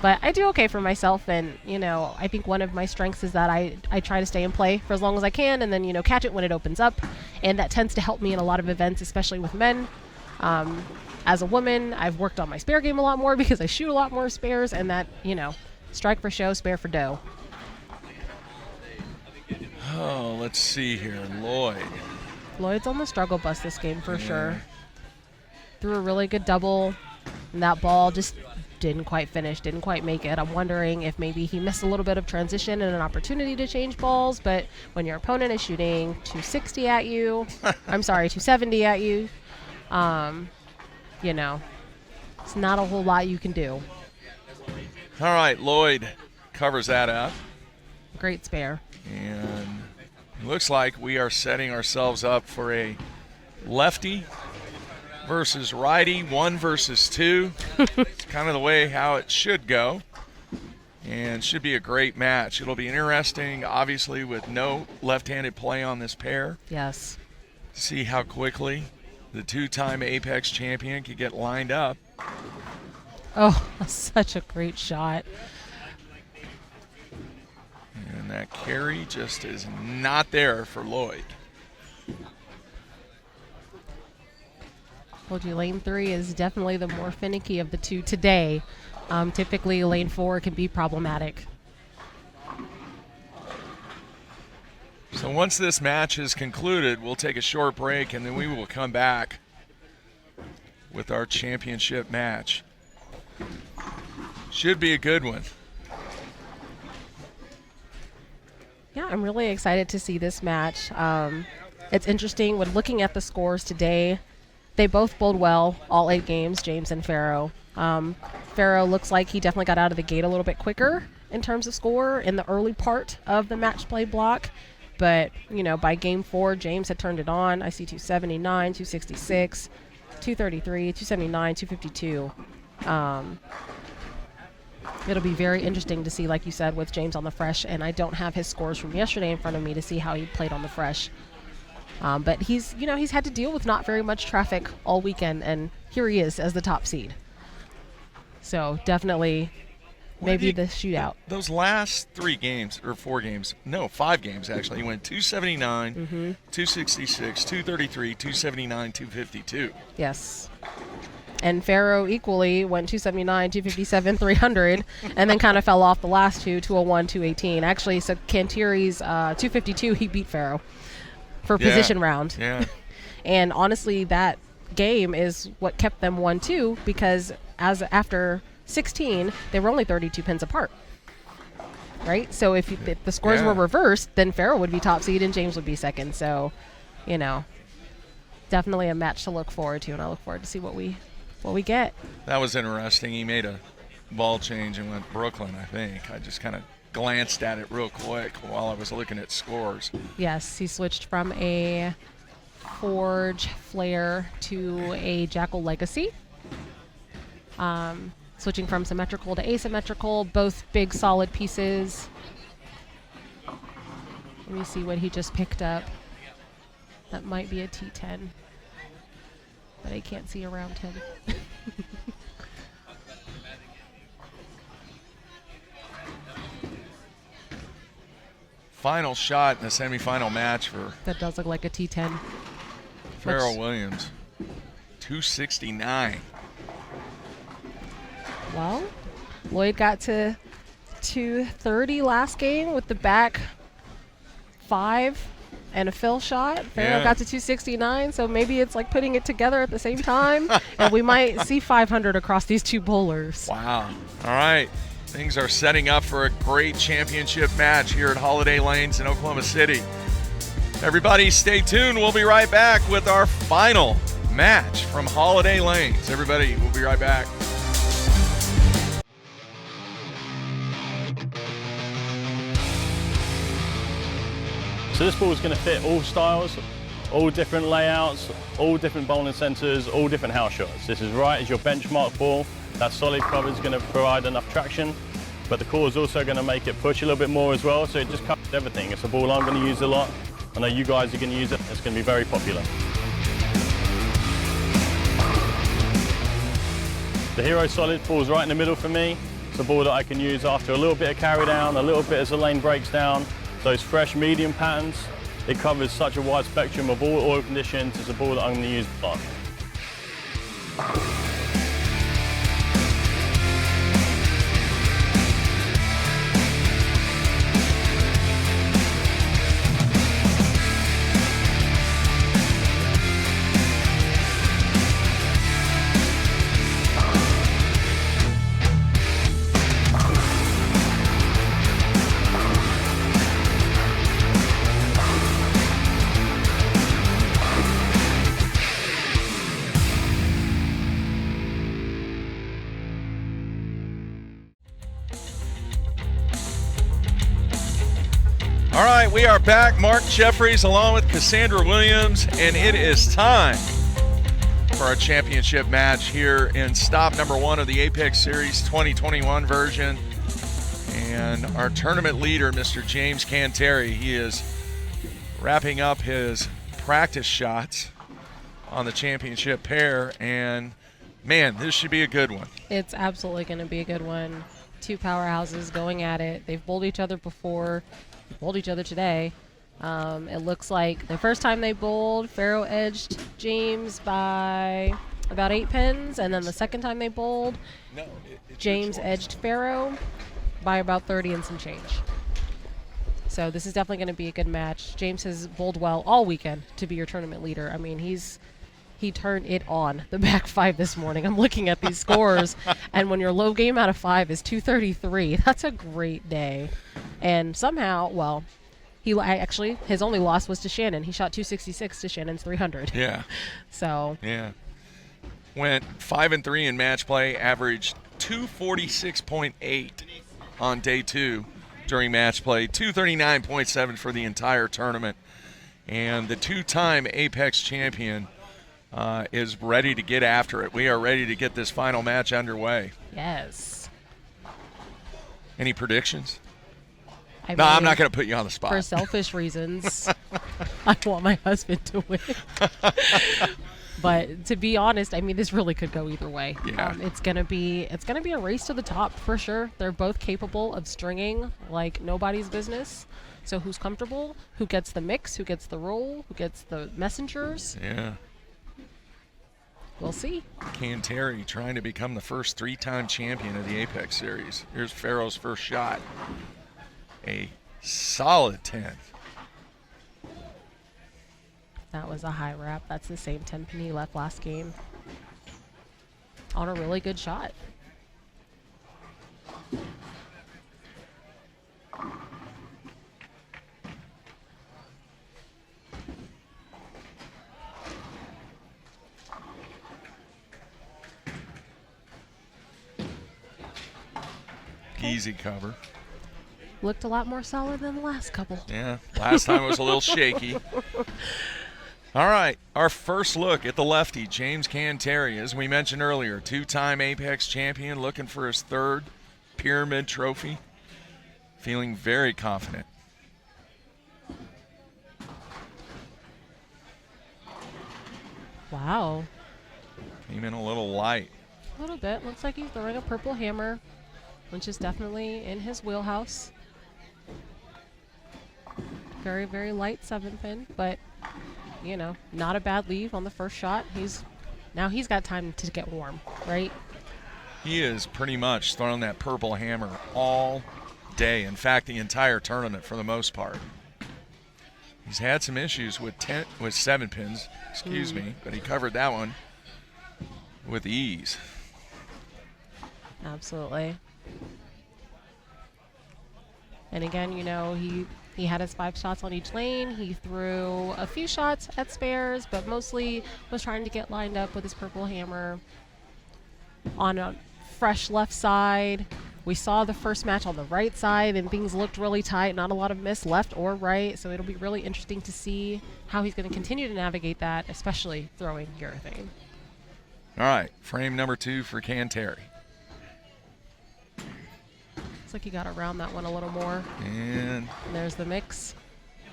But I do okay for myself. And, I think one of my strengths is that I try to stay in play for as long as I can and then, catch it when it opens up. And that tends to help me in a lot of events, especially with men. As a woman, I've worked on my spare game a lot more because I shoot a lot more spares. And that, strike for show, spare for dough. Oh, let's see here. Lloyd's on the struggle bus this game for sure. Threw a really good double, and that ball just didn't quite finish, didn't quite make it. I'm wondering if maybe he missed a little bit of transition and an opportunity to change balls, but when your opponent is shooting 260 at you, 270 at you, it's not a whole lot you can do. All right, Lloyd covers that up. Great spare. And it looks like we are setting ourselves up for a lefty versus righty, 1 versus 2. It's kind of the way how it should go. And should be a great match. It'll be interesting, obviously, with no left-handed play on this pair. Yes. See how quickly the 2-time Apex champion could get lined up. Oh, such a great shot. And that carry just is not there for Lloyd. Told you lane 3 is definitely the more finicky of the two today. Typically, lane 4 can be problematic. So once this match is concluded, we'll take a short break, and then we will come back with our championship match. Should be a good one. Yeah, I'm really excited to see this match. It's interesting when looking at the scores today. They both bowled well, all 8 games, James and Farrow. Farrow looks like he definitely got out of the gate a little bit quicker in terms of score in the early part of the match play block. But, you know, by game 4, James had turned it on. I see 279, 266, 233, 279, 252. It'll be very interesting to see, like you said, with James on the fresh. And I don't have his scores from yesterday in front of me to see how he played on the fresh. But he's had to deal with not very much traffic all weekend, and here he is as the top seed. So definitely maybe the shootout. Those last 3 games, or 4 games, no, 5 games actually, he went 279, 266, 233, 279, 252. Yes. And Farrow equally went 279, 257, 300, and then kind of fell off the last two, 201, 218. Actually, so Cantiri's 252, he beat Farrow for position round. Yeah. And honestly, that game is what kept them 1-2, because after 16, they were only 32 pins apart. Right? So if the scores were reversed, then Farrow would be top seed and James would be second. So, you know, definitely a match to look forward to, and I look forward to see what we get. That was interesting. He made a ball change and went Brooklyn, I think. I just kind of glanced at it real quick while I was looking at scores. Yes, he switched from a Forge Flare to a Jackal Legacy. Switching from symmetrical to asymmetrical, both big solid pieces. Let me see what he just picked up. That might be a T10, but I can't see around him. Final shot in the semifinal match for That does look like a T10. Farrell Williams. 269. Well, Lloyd got to 230 last game with the back 5 and a fill shot. Farrell got to 269, so maybe it's like putting it together at the same time, and we might see 500 across these two bowlers. Wow. All right. Things are setting up for a great championship match here at Holiday Lanes in Oklahoma City. Everybody stay tuned. We'll be right back with our final match from Holiday Lanes. Everybody, we'll be right back. So this ball is going to fit all styles, all different layouts, all different bowling centres, all different house shots. This is right as your benchmark ball. That solid cover is going to provide enough traction, but the core is also going to make it push a little bit more as well, so it just covers everything. It's a ball I'm going to use a lot. I know you guys are going to use it. It's going to be very popular. The Hero Solid falls right in the middle for me. It's a ball that I can use after a little bit of carry down, a little bit as the lane breaks down. Those fresh medium patterns, it covers such a wide spectrum of all oil conditions. It's a ball that I'm going to use a lot. All right, we are back. Mark Jeffries along with Cassandra Williams, and it is time for our championship match here in stop number 1 of the Apex Series 2021 version. And our tournament leader, Mr. James Canteri, he is wrapping up his practice shots on the championship pair, and man, this should be a good one. It's absolutely going to be a good one. Two powerhouses going at it. They've bowled each other before. They bowled each other today. It looks like the first time they bowled, Pharaoh edged James by about 8 pins, and then the second time they bowled, James edged Pharaoh by about 30 and some change. So this is definitely going to be a good match. James has bowled well all weekend to be your tournament leader. I mean, he turned it on the back 5 this morning. I'm looking at these scores, and when your low game out of 5 is 233, that's a great day. And somehow, well, his only loss was to Shannon. He shot 266 to Shannon's 300. Yeah. So. Yeah. Went 5-3 in match play, averaged 246.8 on day 2 during match play, 239.7 for the entire tournament. And the 2-time Apex champion is ready to get after it. We are ready to get this final match underway. Yes. Any predictions? I'm not going to put you on the spot. For selfish reasons, I want my husband to win. But to be honest, I mean, this really could go either way. Yeah. It's gonna be a race to the top for sure. They're both capable of stringing like nobody's business. So who's comfortable? Who gets the mix? Who gets the roll? Who gets the messengers? Yeah. We'll see. Canteri trying to become the first 3-time champion of the Apex Series. Here's Pharaoh's first shot. A solid 10. That was a high wrap. That's the same 10 pin he left last game. On a really good shot. Easy cover. Looked a lot more solid than the last couple. Yeah, last time it was a little shaky. All right, our first look at the lefty, James Canteri. As we mentioned earlier, 2-time Apex champion, looking for his 3rd Pyramid Trophy. Feeling very confident. Wow. Came in a little light. A little bit. Looks like he's throwing a purple hammer, which is definitely in his wheelhouse. Very, very light 7-pin, but, you know, not a bad leave on the first shot. Now he's got time to get warm, right? He is pretty much throwing that purple hammer all day. In fact, the entire tournament for the most part. He's had some issues with 7 pins, excuse me, but he covered that one with ease. Absolutely. And again, you know, he had his 5 shots on each lane. He threw a few shots at spares, but mostly was trying to get lined up with his purple hammer on a fresh left side. We saw the first match on the right side, and things looked really tight. Not a lot of miss left or right, so it'll be really interesting to see how he's going to continue to navigate that, especially throwing urethane. All right, frame number 2 for Canteri. Looks like he got around that one a little more. And there's the mix.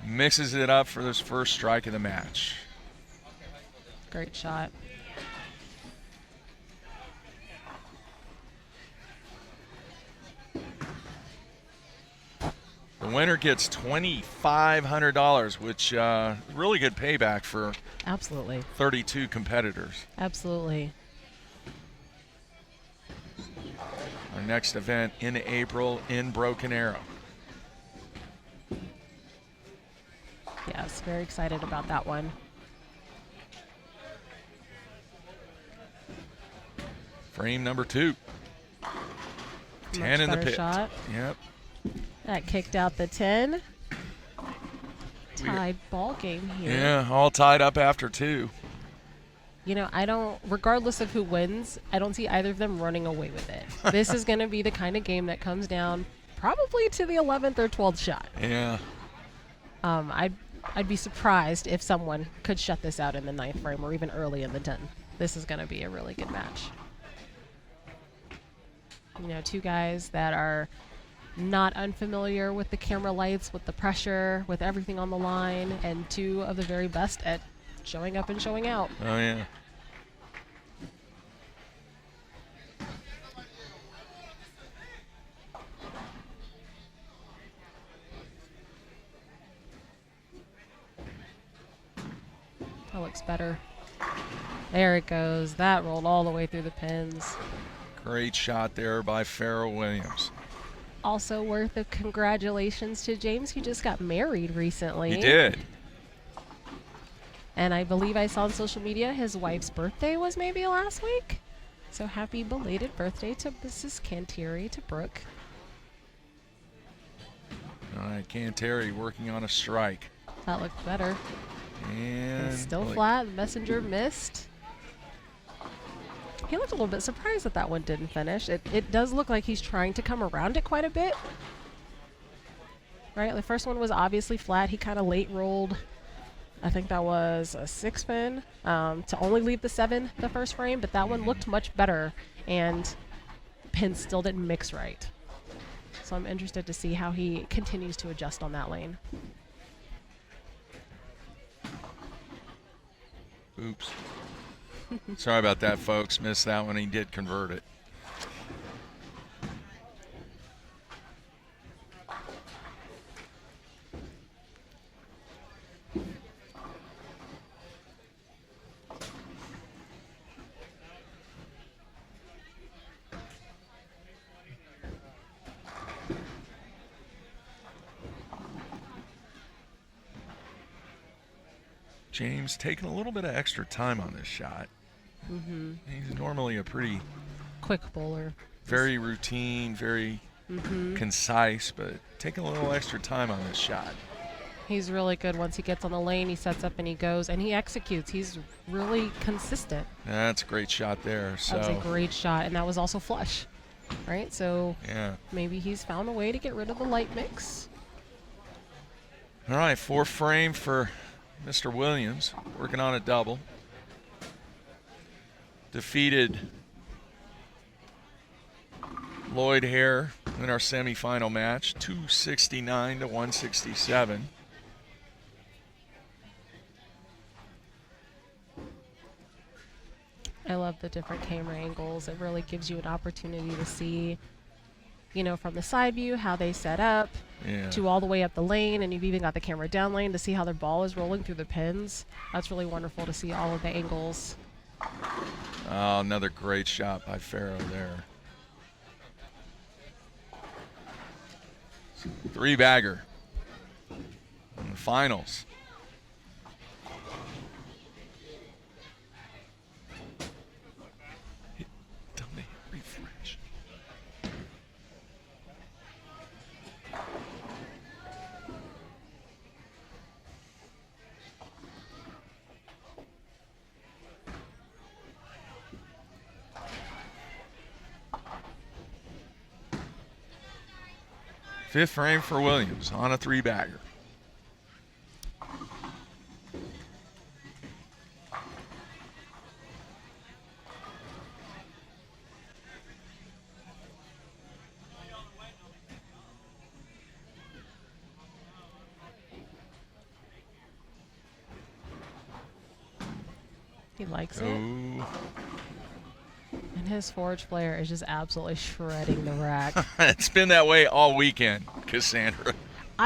Mixes it up for this first strike of the match. Great shot. The winner gets $2,500, which really good payback for Absolutely. 32 competitors. Absolutely. Our next event in April in Broken Arrow. Yes, very excited about that one. Frame number 2. 10 in the pit. Shot. Yep. That kicked out the 10. Tied ball game here. Yeah, all tied up after 2. You know, regardless of who wins, I don't see either of them running away with it. This is going to be the kind of game that comes down probably to the 11th or 12th shot. Yeah. I'd be surprised if someone could shut this out in the 9th frame or even early in the 10th. This is going to be a really good match. You know, two guys that are not unfamiliar with the camera lights, with the pressure, with everything on the line, and two of the very best at showing up and showing out. Oh, yeah. That looks better. There it goes. That rolled all the way through the pins. Great shot there by Pharoah Williams. Also worth of congratulations to James, who just got married recently. He did. And I believe I saw on social media his wife's birthday was maybe last week. So happy belated birthday to Mrs. Canteri, to Brooke. All right, Canteri working on a strike. That looked better. And Still flat. Messenger missed. He looked a little bit surprised that one didn't finish. It does look like he's trying to come around it quite a bit. Right? The first one was obviously flat. He kind of late rolled. I think that was a 6-pin to only leave the 7 the first frame, but that one looked much better, and pins still didn't mix right. So I'm interested to see how he continues to adjust on that lane. Oops. Sorry about that, folks. Missed that one. He did convert it. James taking a little bit of extra time on this shot. He's normally a pretty Quick bowler. very routine, very concise, but taking a little extra time on this shot. He's really good once he gets on the lane. He sets up and he goes and he executes. He's really consistent. That's a great shot there. That was a So great shot, and that was also flush, right? So yeah. maybe he's found a way to get rid of the light mix. All right, 4th frame for Mr. Williams, working on a double. Defeated Lloyd Hare in our semifinal match, 269 to 167. I love the different camera angles. It really gives you an opportunity to see, you know, from the side view how they set up Yeah. to all the way up the lane, and you've even got the camera down lane to see how their ball is rolling through the pins. That's really wonderful to see all of the angles. Oh, another great shot by Pharoah there. 3-bagger in the finals. Tell me, refresh. Fifth frame for Williams on a 3-bagger. He likes it. Oh, And his forge player is just absolutely shredding the rack. it's been that way all weekend, Cassandra.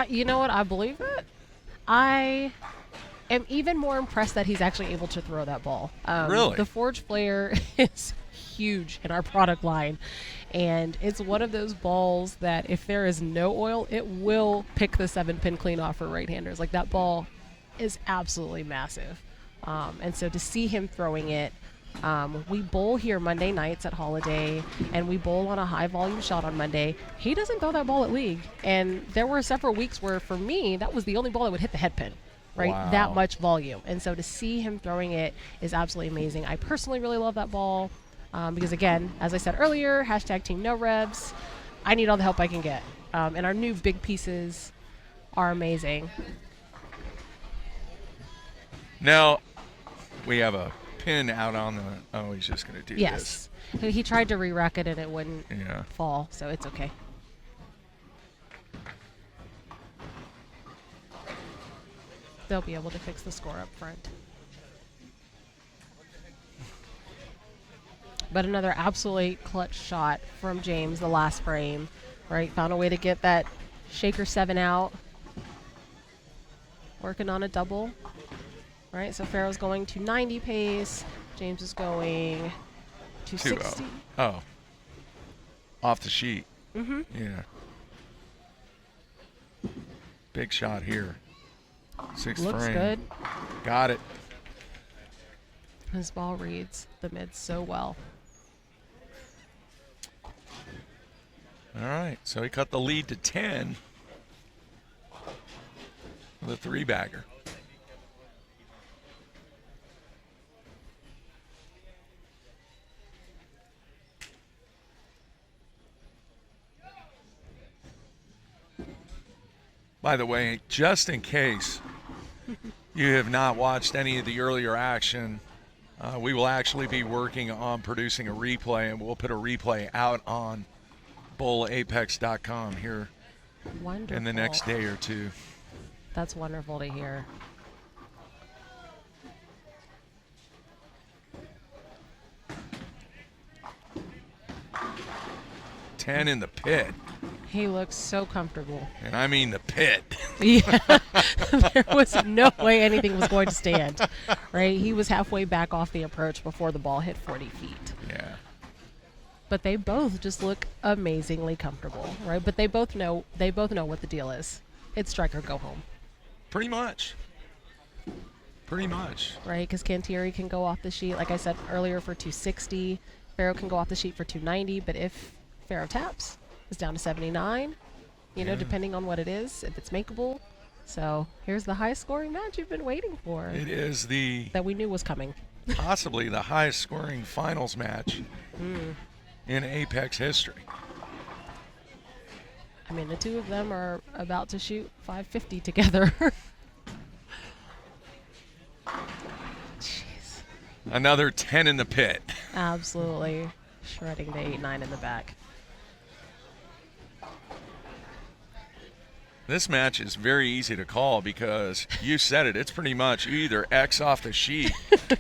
You know what? I believe it. I am even more impressed that he's actually able to throw that ball. Really? The forge player is huge in our product line. And it's one of those balls that if there is no oil, it will pick the 7-pin clean off for right-handers. Like, that ball is absolutely massive. And so to see him throwing it, we bowl here Monday nights at Holiday, and we bowl on a high volume shot on Monday. He doesn't throw that ball at League. And there were several weeks where, for me, that was the only ball that would hit the head pin, right? Wow. That much volume. And so to see him throwing it is absolutely amazing. I personally really love that ball because, again, as I said earlier, hashtag Team No Revs. I need all the help I can get. And our new big pieces are amazing. Now, we have a pin out on the. Oh, he's just going to do Yes. He tried to re-rack it and it wouldn't this. Yeah. fall, so it's okay. They'll be able to fix the score up front. But another absolutely clutch shot from James the last frame, right? Found a way to get that shaker 7 out. Working on a double, right? So Farrell's going to 90 pace. James is going to 2-0. 60. Oh. Off the sheet. Mm-hmm. Yeah. Big shot here. 6th Looks frame. good. Got it. His ball reads the mid so well. All right. So he cut the lead to 10 with a 3-bagger. By the way, just in case you have not watched any of the earlier action, we will actually be working on producing a replay, and we'll put a replay out on bullapex.com here Wonderful. in the next day or two. That's wonderful to hear. Ten in the pit, He looks so comfortable. and I mean the pit. Yeah, there was no way anything was going to stand, right? He was halfway back off the approach before the ball hit 40 feet. Yeah. But they both just look amazingly comfortable, right? But they both know what the deal is. It's strike or go home, Pretty much. Pretty much. right? Because Canteri can go off the sheet, like I said earlier, for 260. Farrow can go off the sheet for 290. But if Farrow taps, it's down to 79. You know, Yeah. depending on what it is, if it's makeable. So here's the high scoring match you've been waiting for, It is the that we knew was coming. possibly the highest scoring finals match in Apex history. I mean, the two of them are about to shoot 550 together. Jeez. Another 10 in the pit. Absolutely shredding the 8-9 in the back. This match is very easy to call because you said it. It's pretty much you either X off the sheet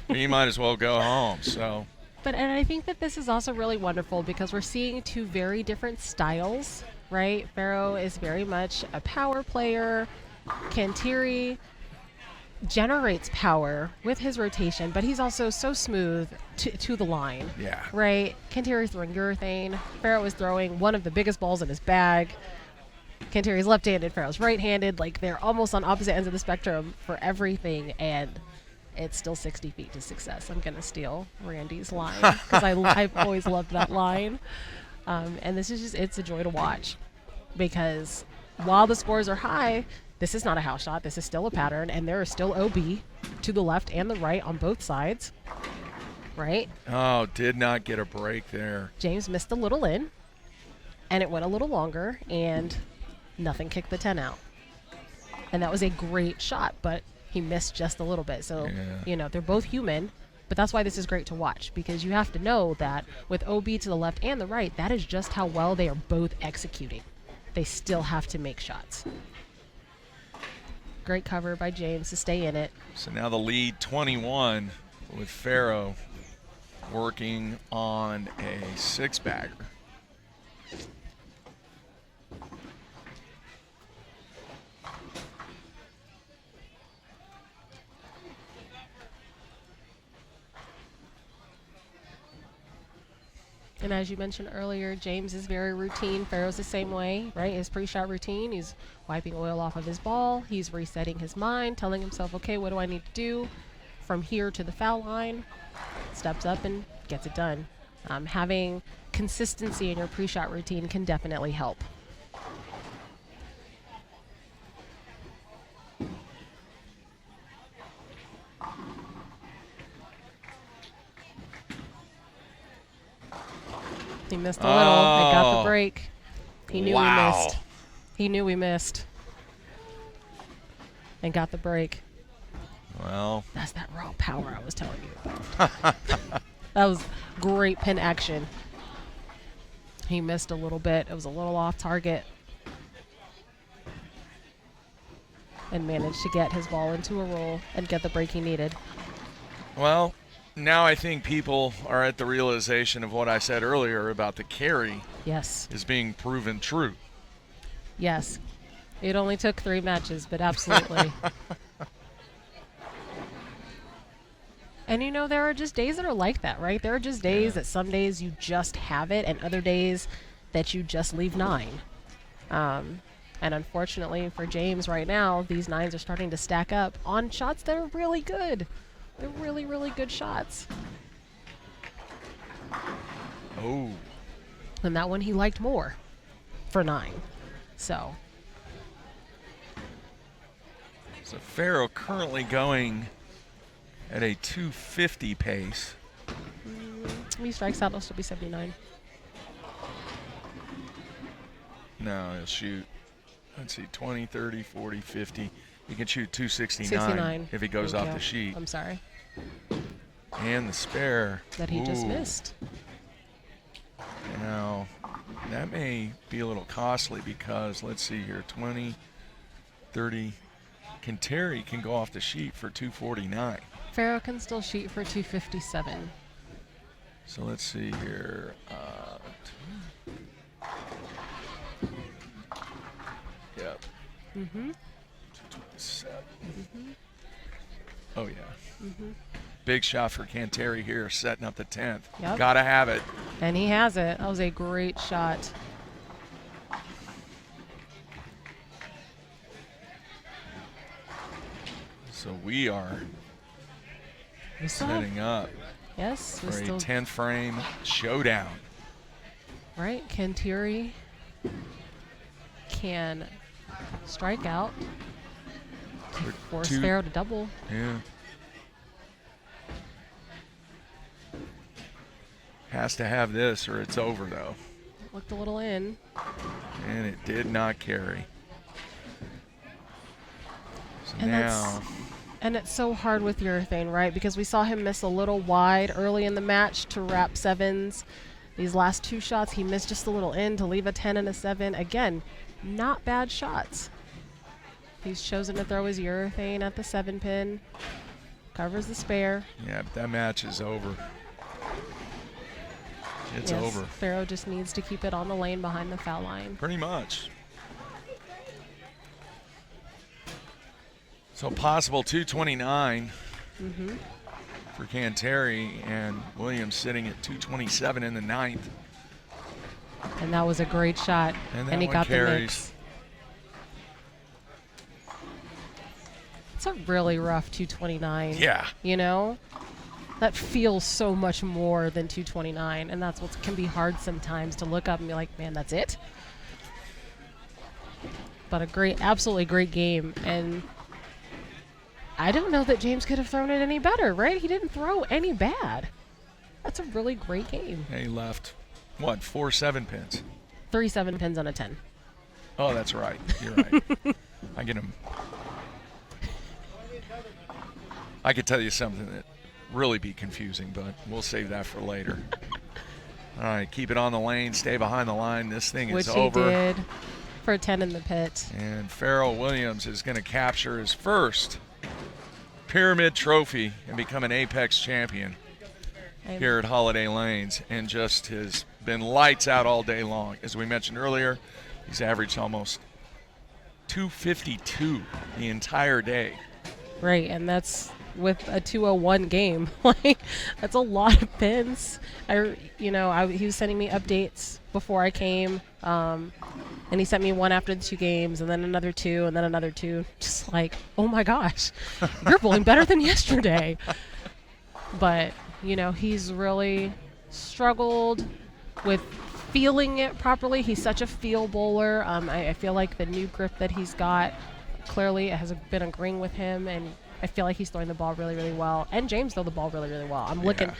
or you might as well go home. So, And I think that this is also really wonderful because we're seeing two very different styles, right? Farrow is very much a power player. Canteri generates power with his rotation, but he's also so smooth to the line. yeah. Right? Canteri's throwing urethane. Farrow is throwing one of the biggest balls in his bag. Canteri's left-handed, Farrow's right-handed. Like, they're almost on opposite ends of the spectrum for everything, and it's still 60 feet to success. I'm going to steal Randy's line because I've always loved that line. And this is just, it's a joy to watch because while the scores are high, this is not a house shot. This is still a pattern, and there is still OB to the left and the right on both sides, right? Oh, did not get a break there. James missed a little in, and it went a little longer, and nothing kicked the 10 out. And that was a great shot, but he missed just a little bit. So, Yeah. you know, they're both human, but that's why this is great to watch, because you have to know that with OB to the left and the right, that is just how well they are both executing. They still have to make shots. Great cover by James to stay in it. So now the lead 21 with Farrow working on a 6-bagger. And as you mentioned earlier, James is very routine. Farrow's the same way, right? His pre-shot routine, he's wiping oil off of his ball. He's resetting his mind, telling himself, okay, what do I need to do from here to the foul line? Steps up and gets it done. Having consistency in your pre-shot routine can definitely help. He missed a little. I got Oh. the break. He knew Wow. we missed. He knew we missed. And got the break. Well, That's that raw power I was telling you about. That was great pin action. He missed a little bit. It was a little off target. And managed to get his ball into a roll and get the break he needed. well, now I think people are at the realization of what I said earlier about the carry Yes. is being proven true. Yes. It only took 3 matches, but absolutely. And you know, there are just days that are like that, right? There are just days that some days you just have it and other days that you just leave 9. And unfortunately for James right now, these 9s are starting to stack up on shots that are really good. They're really, really good shots. Oh, And that one he liked more for 9. So, so Farrow currently going at a 250 pace. if he strikes out, it'll still be 79. No, he'll shoot, let's see, 20, 30, 40, 50. He can shoot 269 69. if he goes Thank off you. the sheet. I'm sorry. And the spare. That he just Ooh. missed. Now, that may be a little costly because, let's see here, 20, 30. Terry can go off the sheet for 249. Farrow can still shoot for 257. So let's see here. Yep. Mm-hmm. 227. Oh, yeah. Big shot for Canteri here, setting up the 10th. Yep. Gotta have it. And he has it. That was a great shot. So we are We still have, setting up yes, we for a still 10th frame showdown. right. Canteri can strike out to For force two- Farrow to double. Yeah. Has to have this or it's over, though. Looked a little in. And it did not carry. So And now, And it's so hard with urethane, right? Because we saw him miss a little wide early in the match to wrap 7s. These last 2 shots, he missed just a little in to leave a 10 and a 7. Again, not bad shots. He's chosen to throw his urethane at the 7 pin. Covers the spare. yeah, that match is over. It's Yes, over. Farrow just needs to keep it on the lane behind the foul line. Pretty much. So possible 229 for Canteri, and Williams sitting at 227 in the 9th. And that was a great shot. And that he one got the carries. mix. It's a really rough 229. Yeah. You know? That feels so much more than 229, and that's what can be hard sometimes to look up and be like, man, that's it? But a great, absolutely great game, and I don't know that James could have thrown it any better, right? He didn't throw any bad. That's a really great game. He left, what, 4 7-pins? 3 7 pins on a 10. Oh, that's right. You're right. I get him. I could tell you something that really be confusing, but we'll save that for later. All right, keep it on the lane, stay behind the line. This thing Which is he over. did for a 10 in the pit. And Farrell Williams is going to capture his first Pyramid Trophy and become an Apex champion And here at Holiday Lanes, and just has been lights out all day long. As we mentioned earlier, he's averaged almost 252 the entire day. Right, and that's with a 201 game. Like, that's a lot of pins. He was sending me updates before I came, and he sent me one after the 2 games, and then another 2, and then another 2. Just like, oh my gosh, you're bowling better than yesterday. But he's really struggled with feeling it properly. He's such a feel bowler. I feel like the new grip that he's got clearly has been agreeing with him, and I feel like he's throwing the ball really, really well. And James threw the ball really, really well. I'm looking.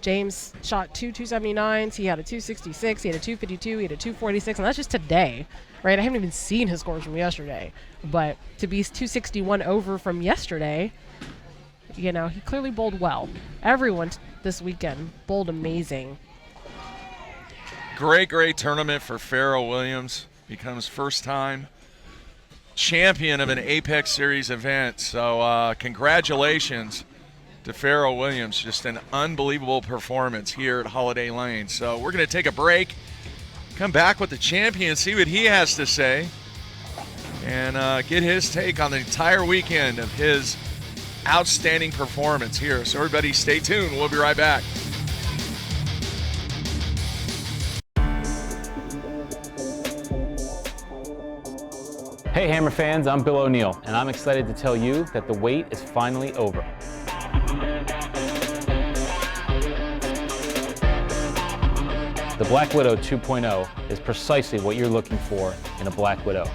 James shot 2 279s. He had a 266. He had a 252. He had a 246. And that's just today, right? I haven't even seen his scores from yesterday. But to be 261 over from yesterday, he clearly bowled well. Everyone this weekend bowled amazing. Great tournament for Pharoah Williams. Becomes first-time champion of an Apex Series event. So congratulations to Pharoah Williams. Just an unbelievable performance here at Holiday Lane. So we're going to take a break, come back with the champion, see what he has to say, and get his take on the entire weekend of his outstanding performance here. So everybody stay tuned. We'll be right back. Hey Hammer fans, I'm Bill O'Neill, and I'm excited to tell you that the wait is finally over. The Black Widow 2.0 is precisely what you're looking for in a Black Widow.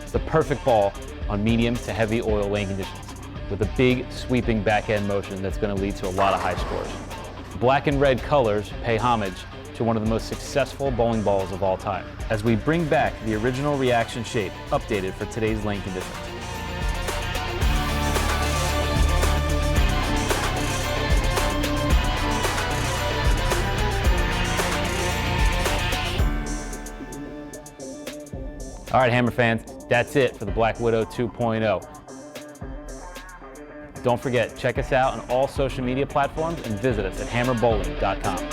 It's the perfect ball on medium to heavy oil lane conditions, with a big sweeping back-end motion that's going to lead to a lot of high scores. Black and red colors pay homage to one of the most successful bowling balls of all time, as we bring back the original reaction shape, updated for today's lane conditions. All right, Hammer fans, that's it for the Black Widow 2.0. Don't forget, check us out on all social media platforms and visit us at hammerbowling.com.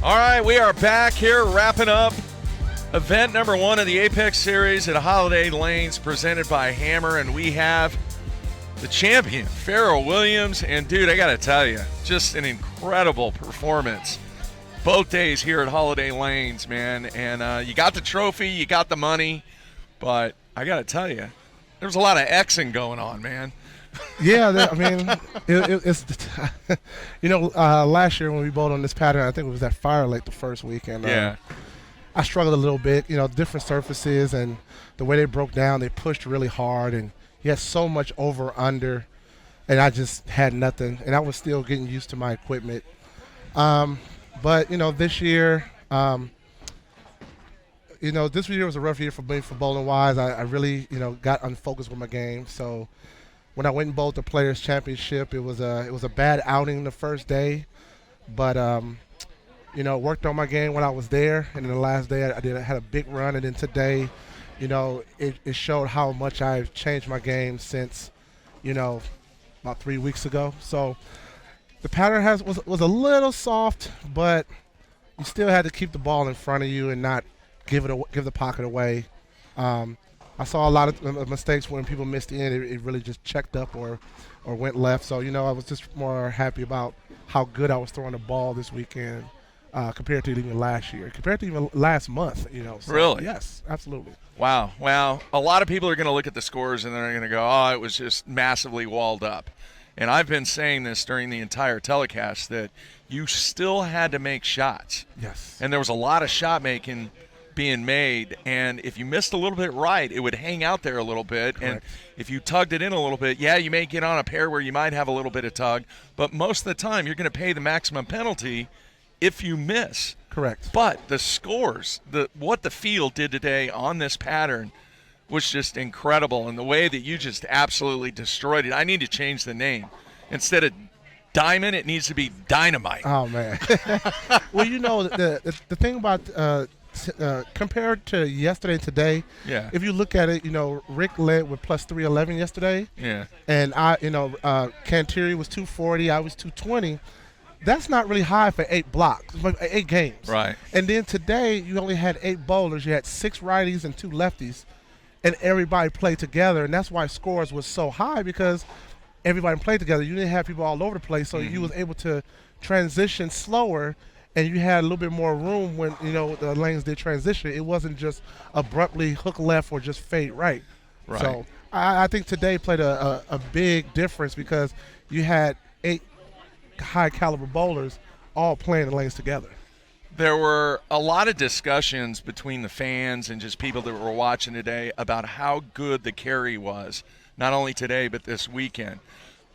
All right, we are back here wrapping up event number 1 of the Apex Series at Holiday Lanes presented by Hammer, and we have the champion, Pharoah Williams. And dude, I got to tell you, just an incredible performance both days here at Holiday Lanes, man. And you got the trophy, you got the money, but I got to tell you, there was a lot of Xing going on, man. Yeah, I mean, it's last year when we bowled on this pattern, I think it was at Fire Lake the first week, and Yeah. I struggled a little bit. Different surfaces and the way they broke down, they pushed really hard, and you had so much over under, and I just had nothing, and I was still getting used to my equipment. But this year, this year was a rough year for me for bowling wise. I really got unfocused with my game, so. When I went and bowled the Players Championship, it was a bad outing the first day, but worked on my game when I was there. And then the last day, I had a big run, and then today, it showed how much I've changed my game since, about 3 weeks ago. So the pattern was a little soft, but you still had to keep the ball in front of you and not give the pocket away. I saw a lot of mistakes when people missed the end. It really just checked up or went left. So, I was just more happy about how good I was throwing the ball this weekend compared to even last year, compared to even last month, So, Really? Yes, absolutely. Wow. Well, a lot of people are going to look at the scores and they're going to go, oh, it was just massively walled up. And I've been saying this during the entire telecast that you still had to make shots. Yes. And there was a lot of shot making being made, and if you missed a little bit right, it would hang out there a little bit. Correct. And if you tugged it in a little bit, yeah, you may get on a pair where you might have a little bit of tug, but most of the time you're going to pay the maximum penalty if you miss. Correct. But the scores, what the field did today on this pattern was just incredible, and the way that you just absolutely destroyed it. I need to change the name. Instead of Diamond, it needs to be Dynamite. Oh, man. Well, the thing about compared to yesterday and today, Yeah. if you look at it, Rick led with plus 311 yesterday. Yeah. And Canteri was 240, I was 220. That's not really high for 8 blocks, 8 games. Right. And then today, you only had 8 bowlers. You had 6 righties and 2 lefties, and everybody played together. And that's why scores was so high, because everybody played together. You didn't have people all over the place, so you was able to transition slower, and you had a little bit more room when the lanes did transition. It wasn't just abruptly hook left or just fade right. Right. So I think today played a big difference, because you had 8 high caliber bowlers all playing the lanes together. There were a lot of discussions between the fans and just people that were watching today about how good the carry was, not only today but this weekend.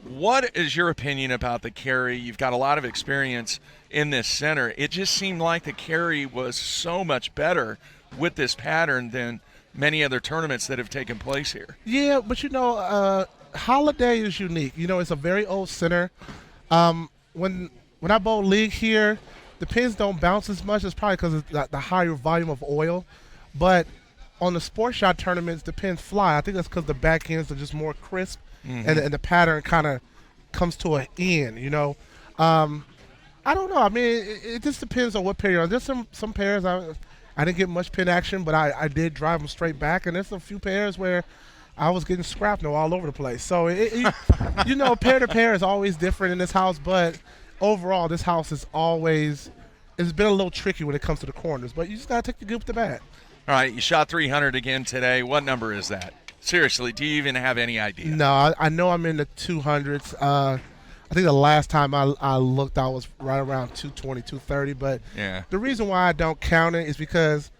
What is your opinion about the carry? You've got a lot of experience in this center. It just seemed like the carry was so much better with this pattern than many other tournaments that have taken place here. Yeah, but Holiday is unique. It's a very old center. When I bowl league here, the pins don't bounce as much. It's probably because of the higher volume of oil. But on the sports shot tournaments, the pins fly. I think that's because the back ends are just more crisp, and the pattern kind of comes to an end. I don't know. I mean, it just depends on what pair you're on. There's some pairs I didn't get much pin action, but I did drive them straight back, and there's a few pairs where I was getting scrapped all over the place. So, pair to pair is always different in this house, but overall, this house it's been a little tricky when it comes to the corners, but you just got to take the good with the bad. All right, you shot 300 again today. What number is that? Seriously, do you even have any idea? No, I know I'm in the 200s. I think the last time I looked, I was right around 220, 230. But the reason why I don't count it is because,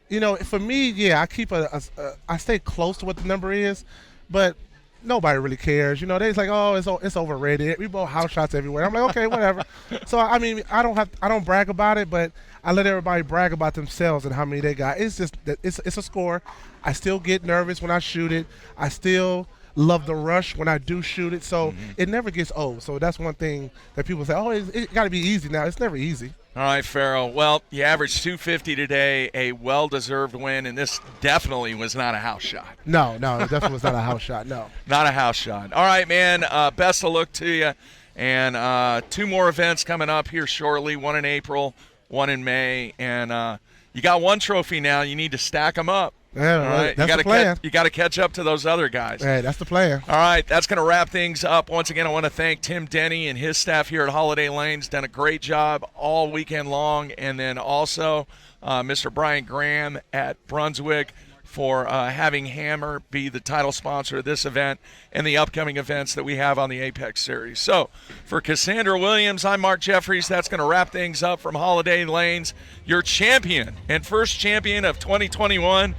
for me, I keep I stay close to what the number is, but nobody really cares. They're just like, oh, it's overrated. We bowl house shots everywhere. I'm like, okay, whatever. So I mean, I don't brag about it, but I let everybody brag about themselves and how many they got. It's just that it's a score. I still get nervous when I shoot it. I still love the rush when I do shoot it. So it never gets old. So that's one thing that people say, oh, it got to be easy now. It's never easy. All right, Farrell. Well, you averaged 250 today, a well-deserved win, and this definitely was not a house shot. No, it definitely was not a house shot, no. Not a house shot. All right, man, best of luck to you. And 2 more events coming up here shortly, one in April, one in May. And you got 1 trophy now. You need to stack them up. Yeah, all right. That's the plan. You got to catch up to those other guys. Hey, that's the plan. All right, that's going to wrap things up. Once again, I want to thank Tim Denny and his staff here at Holiday Lanes. Done a great job all weekend long. And then also Mr. Brian Graham at Brunswick for having Hammer be the title sponsor of this event and the upcoming events that we have on the Apex Series. So for Cassandra Williams, I'm Mark Jeffries. That's going to wrap things up from Holiday Lanes. Your champion and first champion of 2021,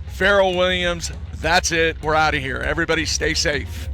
Farrell Williams. That's it. We're out of here. Everybody stay safe.